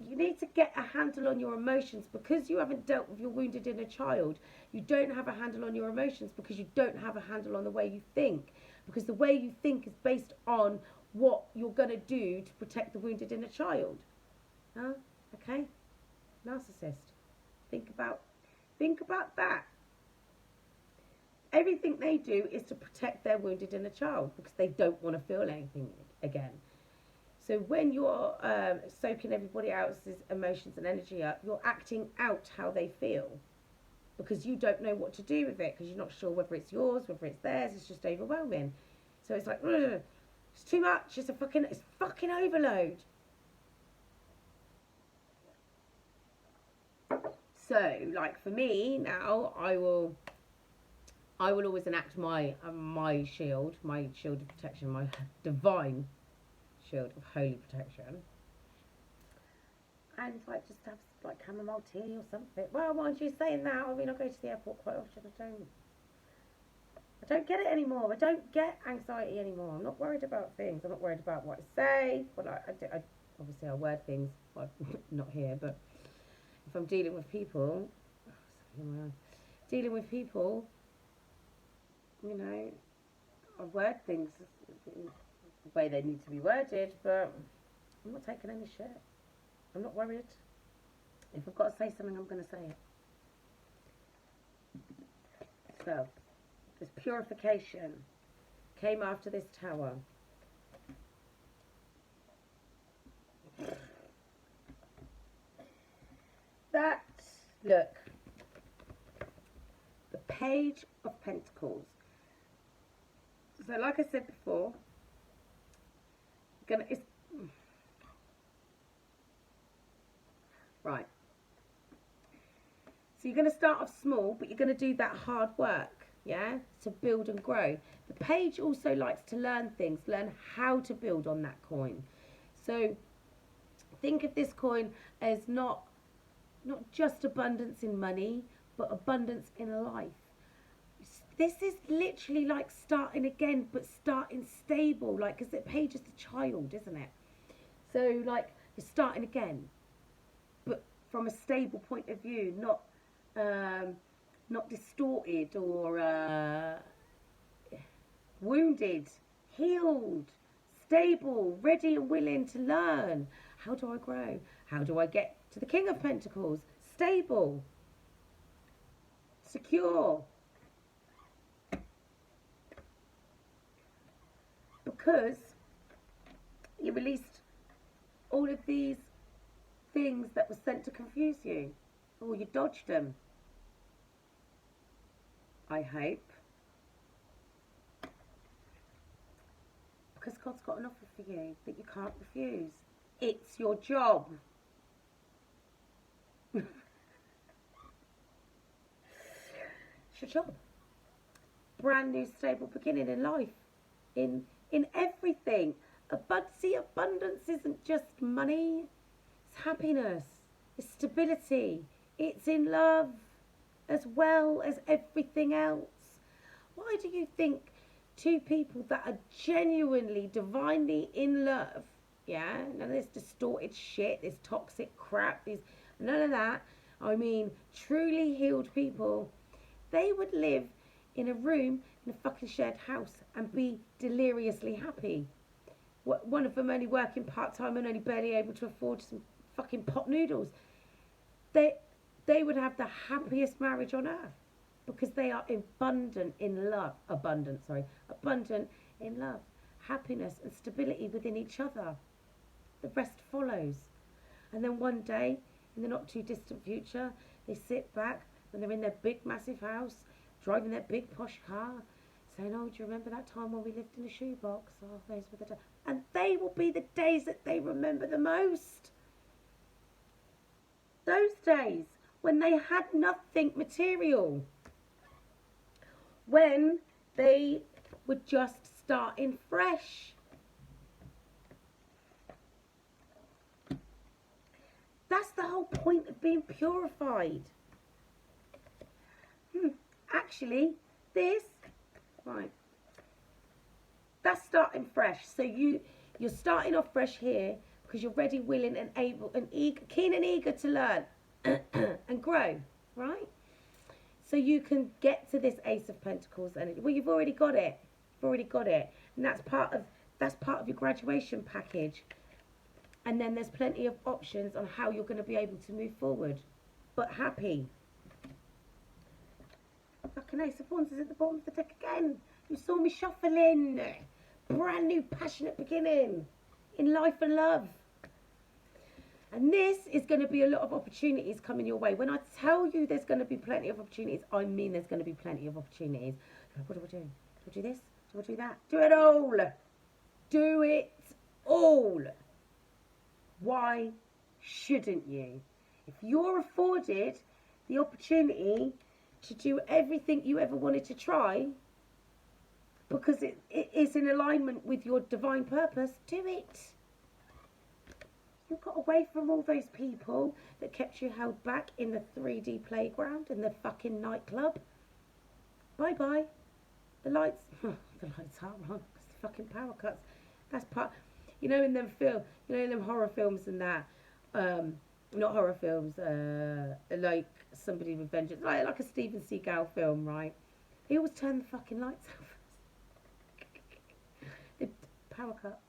S1: You need to get a handle on your emotions because you haven't dealt with your wounded inner child. You don't have a handle on your emotions because you don't have a handle on the way you think. Because the way you think is based on what you're going to do to protect the wounded inner child. Huh? Okay? Narcissist. Think about that. Everything they do is to protect their wounded inner child because they don't want to feel anything again. So when you're soaking everybody else's emotions and energy up, you're acting out how they feel because you don't know what to do with it because you're not sure whether it's yours, whether it's theirs. It's just overwhelming. So it's like, it's too much. It's fucking overload. So, like for me now, I will always enact my shield of protection, my divine shield of holy protection, and like just have like chamomile tea or something. Well, mind you saying that, I mean I go to the airport quite often. I don't get it anymore. I don't get anxiety anymore. I'm not worried about things. I'm not worried about what I say. Well, I obviously I word things. Well, not here, but if I'm dealing with people, you know, I word things the way they need to be worded, but I'm not taking any shit. I'm not worried. If I've got to say something, I'm going to say it. So, this purification came after this tower. That, look, the Page of Pentacles. So, like I said before, right. So you're going to start off small, but you're going to do that hard work, yeah, to build and grow. The page also likes to learn things, learn how to build on that coin. So think of this coin as not just abundance in money, but abundance in life. This is literally like starting again, but starting stable, like, because the page is the child, isn't it? So, like, you're starting again, but from a stable point of view, not distorted or wounded, healed, stable, ready and willing to learn. How do I grow? How do I get to the King of Pentacles? Stable, secure. Because you released all of these things that were sent to confuse you, or you dodged them. I hope. Because God's got an offer for you that you can't refuse. It's your job. It's your job. Brand new stable beginning in life. In everything. See, abundance isn't just money. It's happiness. It's stability. It's in love as well as everything else. Why do you think two people that are genuinely, divinely in love, yeah, none of this distorted shit, this toxic crap, none of that, I mean truly healed people, they would live in a room in a fucking shared house and be deliriously happy? One of them only working part-time and only barely able to afford some fucking pot noodles. They would have the happiest marriage on earth because they are abundant in love, abundant in love, happiness and stability within each other. The rest follows. And then one day, in the not too distant future, they sit back when they're in their big massive house, driving their big posh car, saying, oh, do you remember that time when we lived in a shoebox? Oh, those were the days. And they will be the days that they remember the most. Those days when they had nothing material. When they were just starting fresh. That's the whole point of being purified. Actually, this, right, that's starting fresh. So you're starting off fresh here because you're ready, willing, and able, and eager, keen and eager to learn and grow, right? So you can get to this Ace of Pentacles energy. Well, you've already got it. You've already got it, and that's part of your graduation package. And then there's plenty of options on how you're going to be able to move forward, but happy. Fucking Ace of Wands is at the bottom of the deck again. You saw me shuffling. Brand new passionate beginning in life and love. And this is going to be a lot of opportunities coming your way. When I tell you there's going to be plenty of opportunities, I mean there's going to be plenty of opportunities. What do I do? Do I do this? Do I do that? Do it all. Do it all. Why shouldn't you? If you're afforded the opportunity to do everything you ever wanted to try, because it is in alignment with your divine purpose, do it. You got away from all those people that kept you held back in the 3D playground and the fucking nightclub. Bye-bye. The lights, the lights are on because the fucking power cuts. That's part, in them in them horror films and that, not horror films, like Somebody with Vengeance, like a Steven Seagal film, right? They always turn the fucking lights off. The power cut.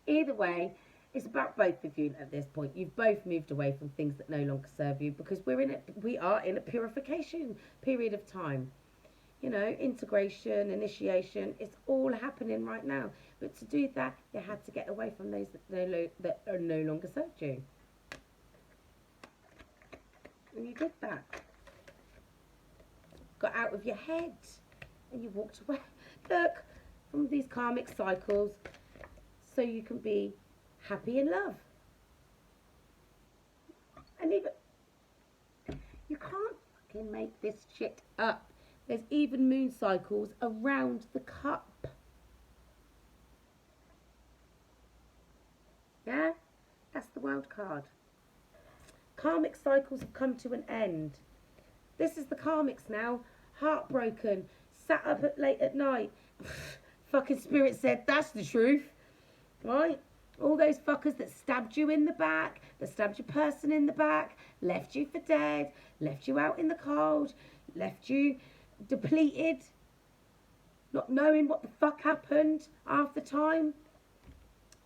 S1: Either way, it's about both of you at this point. You've both moved away from things that no longer serve you because we are in a purification period of time. Integration, initiation, it's all happening right now. But to do that, you had to get away from those that are no longer served you. And you did that. Got out of your head and you walked away. Look, from these karmic cycles, so you can be happy in love. And even, you can't fucking make this shit up. There's even moon cycles around the cup. Yeah? That's the wild card. Karmic cycles have come to an end. This is the karmics now. Heartbroken. Sat up late at night. Fucking spirit said, that's the truth. Right? All those fuckers that stabbed you in the back, that stabbed your person in the back, left you for dead, left you out in the cold, left you depleted, not knowing what the fuck happened half the time.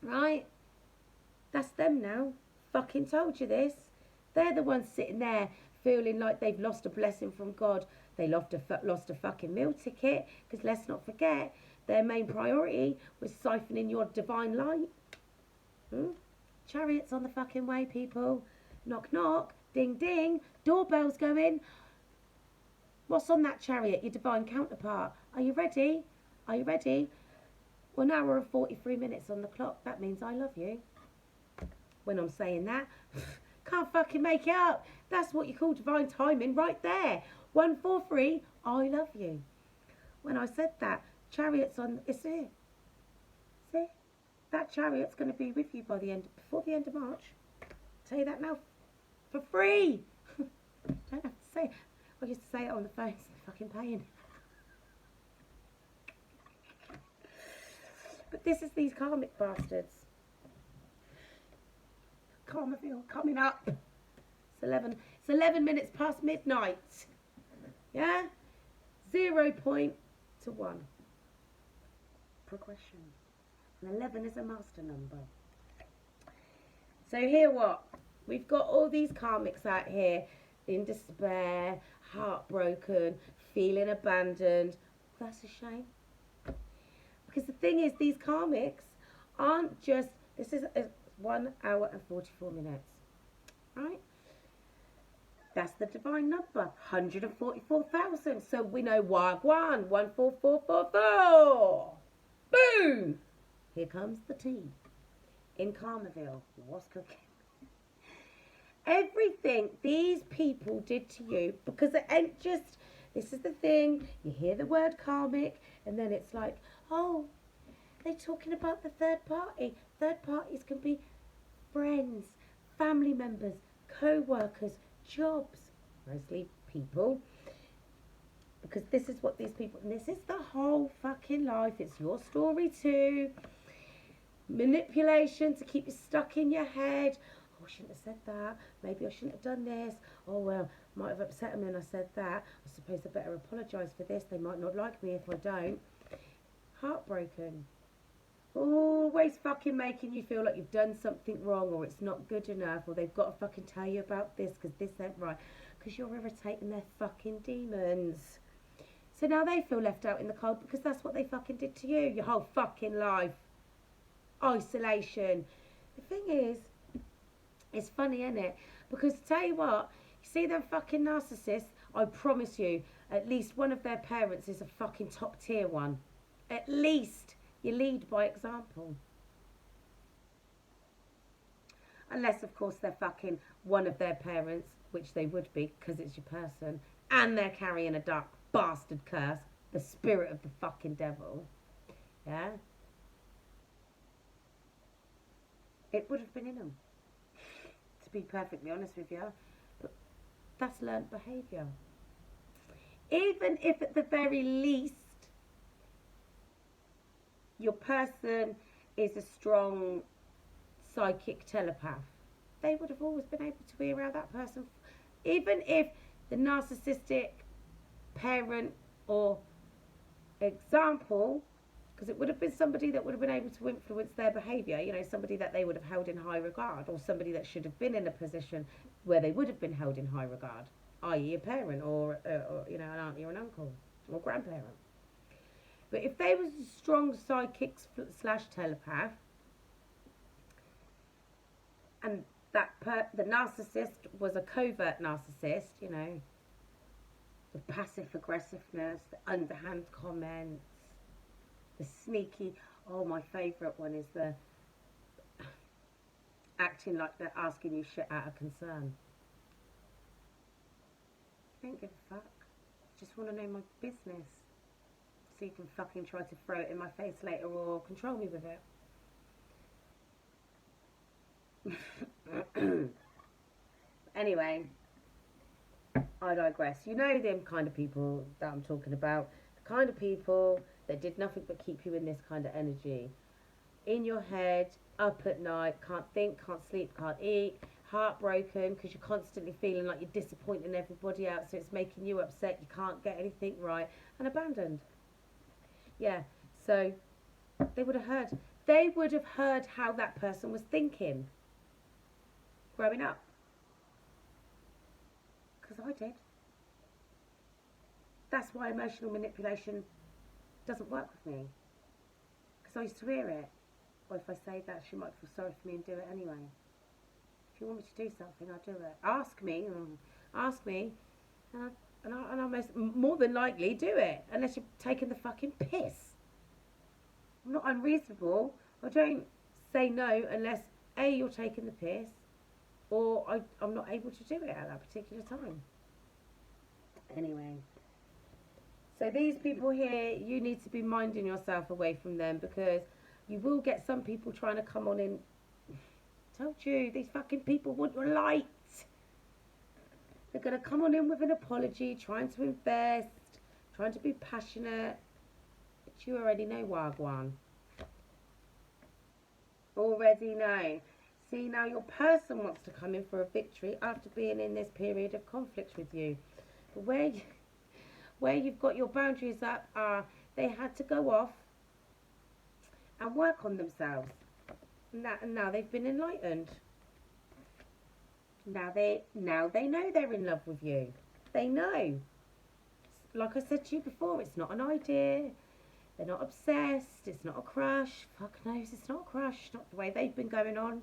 S1: Right? That's them now. Fucking told you this. They're the ones sitting there feeling like they've lost a blessing from God. They lost a fucking meal ticket, because let's not forget, their main priority was siphoning your divine light. Chariots on the fucking way, people. Knock, knock. Ding, ding. Doorbell's going. What's on that chariot? Your divine counterpart. Are you ready? Are you ready? Well, now we're at 43 minutes on the clock. That means I love you. When I'm saying that, can't fucking make it up. That's what you call divine timing right there. 143, I love you. When I said that, chariots on, it's here. See? That chariot's going to be with you before the end of March. I'll tell you that now for free. Don't have to say it. I used to say it on the phone, it's fucking paying. But this is these karmic bastards. Karmaville coming up. It's 11 minutes past midnight. Yeah? 0 point to 1. Progression. And 11 is a master number. So here what? We've got all these karmics out here in despair, heartbroken, feeling abandoned. That's a shame. Because the thing is, these karmics aren't just, this is 1 hour and 44 minutes. Right? That's the divine number, 144,000. So we know Wagwan, 14444. Boom! Here comes the tea. In Carmerville, what's cooking? Everything these people did to you, because it ain't just, this is the thing, you hear the word karmic, and then it's like, oh, they're talking about the third party. Third parties can be friends, family members, co-workers, jobs, mostly people, because this is what these people, and this is the whole fucking life. It's your story too. Manipulation to keep you stuck in your head. Oh, I shouldn't have said that. Maybe I shouldn't have done this. Oh, well, might have upset them when I said that. I suppose I better apologise for this. They might not like me if I don't. Heartbroken. Always fucking making you feel like you've done something wrong, or it's not good enough, or they've got to fucking tell you about this because this ain't right, because you're irritating their fucking demons. So now they feel left out in the cold because that's what they fucking did to you your whole fucking life. Isolation. The thing is, it's funny, isn't it? Because tell you what, you see them fucking narcissists, I promise you, at least one of their parents is a fucking top tier one. At least you lead by example. Unless, of course, they're fucking one of their parents, which they would be because it's your person, and they're carrying a dark bastard curse, the spirit of the fucking devil. Yeah? It would have been in them, to be perfectly honest with you. But that's learnt behaviour. Even if at the very least your person is a strong psychic telepath, they would have always been able to be around that person. Even if the narcissistic parent or example, because it would have been somebody that would have been able to influence their behaviour, you know, somebody that they would have held in high regard, or somebody that should have been in a position where they would have been held in high regard, i.e. a parent or you know, an auntie or an uncle or grandparent. But if they was a strong psychic slash telepath, and the narcissist was a covert narcissist, you know, the passive aggressiveness, the underhand comments, the sneaky, oh, my favourite one is the acting like they're asking you shit out of concern. I don't give a fuck. Just want to know my business. So you can fucking try to throw it in my face later or control me with it. Anyway, I digress. You know them kind of people that I'm talking about. The kind of people that did nothing but keep you in this kind of energy. In your head, up at night, can't think, can't sleep, can't eat, heartbroken because you're constantly feeling like you're disappointing everybody else, so it's making you upset, you can't get anything right, and abandoned. Yeah, so they would have heard how that person was thinking growing up. Because I did. That's why emotional manipulation doesn't work with me. Because I used to hear it. Or if I say that, she might feel sorry for me and do it anyway. If you want me to do something, I'll do it. Ask me, and I'll more than likely do it. Unless you're taking the fucking piss. I'm not unreasonable. I don't say no unless A, you're taking the piss, or I'm not able to do it at that particular time. Anyway. So these people here, you need to be minding yourself away from them, because you will get some people trying to come on in. Told you, these fucking people want your light. They're going to come on in with an apology, trying to invest, trying to be passionate. But you already know Wagwan. Already know. See, now your person wants to come in for a victory after being in this period of conflict with you. But where you've got your boundaries up, they had to go off and work on themselves. Now they've been enlightened. Now they know they're in love with you. They know. Like I said to you before, it's not an idea. They're not obsessed. It's not a crush. Fuck knows it's not a crush. Not the way they've been going on.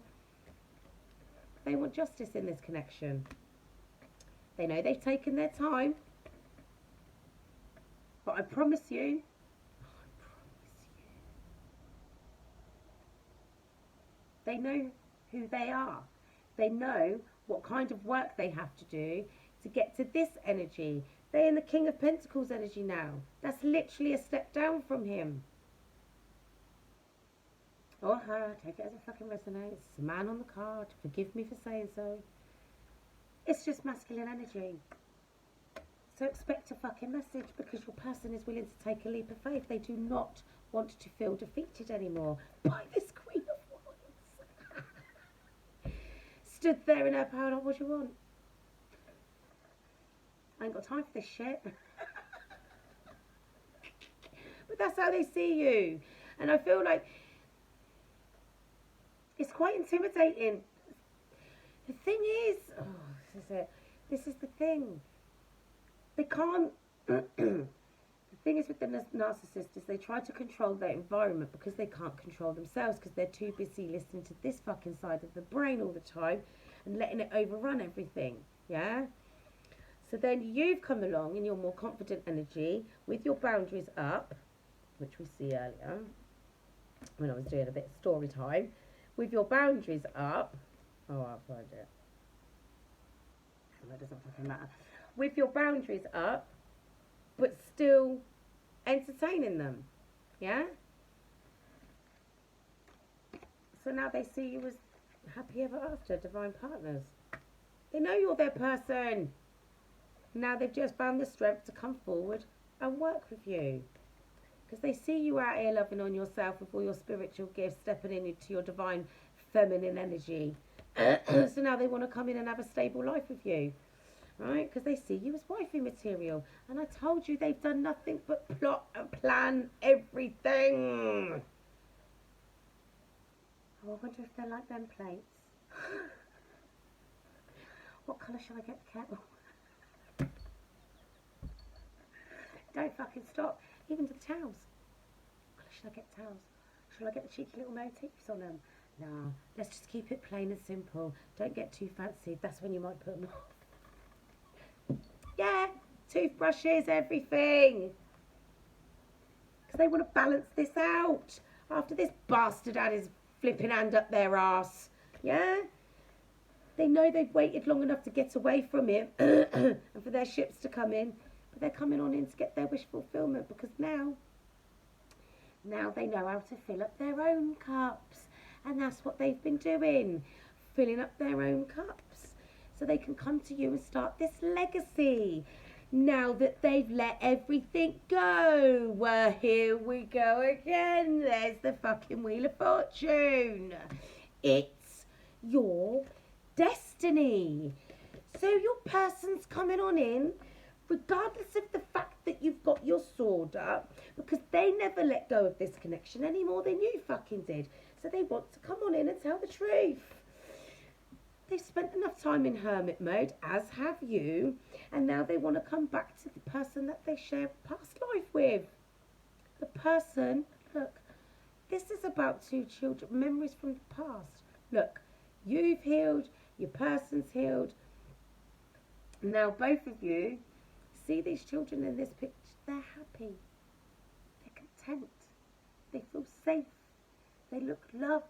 S1: They want justice in this connection. They know they've taken their time. But I promise you, they know who they are. They know what kind of work they have to do to get to this energy. They're in the King of Pentacles energy now. That's literally a step down from him. Or her, take it as it fucking resonates. It's a man on the card. Forgive me for saying so. It's just masculine energy. So expect a fucking message, because your person is willing to take a leap of faith. They do not want to feel defeated anymore by this Queen of Wands. Stood there in her power, like, what do you want? I ain't got time for this shit. But that's how they see you. And I feel like it's quite intimidating. The thing is, oh, this is it. This is the thing. They can't. The thing is with the narcissist is they try to control their environment because they can't control themselves, because they're too busy listening to this fucking side of the brain all the time and letting it overrun everything. Yeah? So then you've come along in your more confident energy with your boundaries up, which we see earlier when I was doing a bit of story time. With your boundaries up, oh, I'll find it. That doesn't fucking matter. With your boundaries up, but still entertaining them, yeah? So now they see you as happy ever after, divine partners. They know you're their person. Now they've just found the strength to come forward and work with you. Because they see you out here loving on yourself with all your spiritual gifts, stepping into your divine feminine energy. So now they want to come in and have a stable life with you. Right? Because they see you as wifey material. And I told you they've done nothing but plot and plan everything. Oh, I wonder if they're like them plates. What colour shall I get the kettle? Don't fucking stop. Even to the towels. What colour should I get the towels? Shall I get the cheeky little motifs on them? No, let's just keep it plain and simple. Don't get too fancy. That's when you might put them off. Yeah, toothbrushes, everything. Because they want to balance this out. After this bastard had his flipping hand up their arse. Yeah? They know they've waited long enough to get away from him and for their ships to come in. But they're coming on in to get their wish fulfillment, because now they know how to fill up their own cups. And that's what they've been doing. Filling up their own cups. So they can come to you and start this legacy. Now that they've let everything go. Well, here we go again. There's the fucking Wheel of Fortune. It's your destiny. So your person's coming on in, regardless of the fact that you've got your sword up, because they never let go of this connection any more than you fucking did. So they want to come on in and tell the truth. They've spent enough time in hermit mode, as have you, and now they want to come back to the person that they shared past life with. The person, look, this is about two children, memories from the past. Look, you've healed, your person's healed. Now both of you see these children in this picture. They're happy. They're content. They feel safe. They look loved.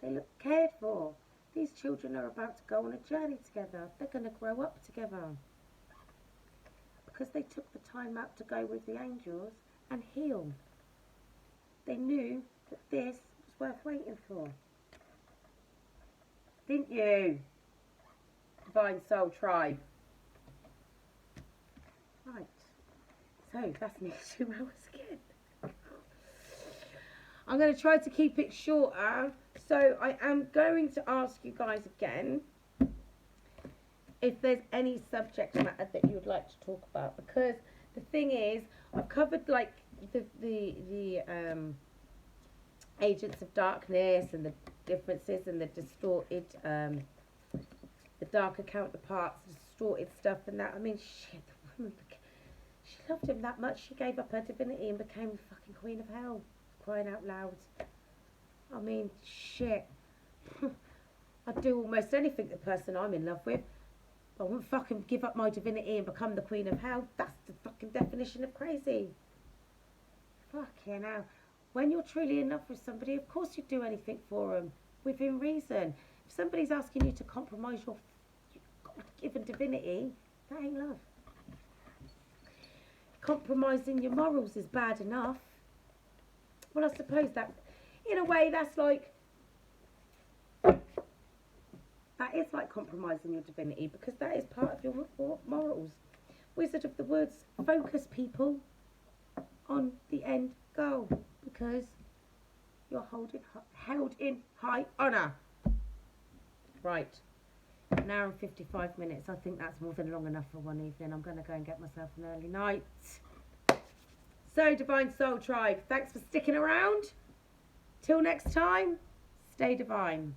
S1: They look cared for. These children are about to go on a journey together. They're going to grow up together. Because they took the time out to go with the angels and heal. They knew that this was worth waiting for. Didn't you? Divine Soul Tribe. Right. So, that's nearly 2 hours again. I'm going to try to keep it shorter. So I am going to ask you guys again if there's any subject matter that you would like to talk about, because the thing is, I've covered like the agents of darkness and the differences and the distorted, the darker counterparts, the distorted stuff and that. I mean, shit, the woman, she loved him that much. She gave up her divinity and became the fucking queen of hell. Crying out loud. I mean, shit. I'd do almost anything the person I'm in love with. I wouldn't fucking give up my divinity and become the queen of hell. That's the fucking definition of crazy. Fucking hell. When you're truly in love with somebody, of course you'd do anything for them within reason. If somebody's asking you to compromise your God-given divinity, that ain't love. Compromising your morals is bad enough. Well, I suppose that, in a way, that's like, that is like compromising your divinity, because that is part of your morals. Wizard of the Woods, focus people on the end goal, because you're held in high honour. Right, an hour and 55 minutes. I think that's more than long enough for one evening. I'm going to go and get myself an early night. So, Divine Soul Tribe, thanks for sticking around. Till next time, stay divine.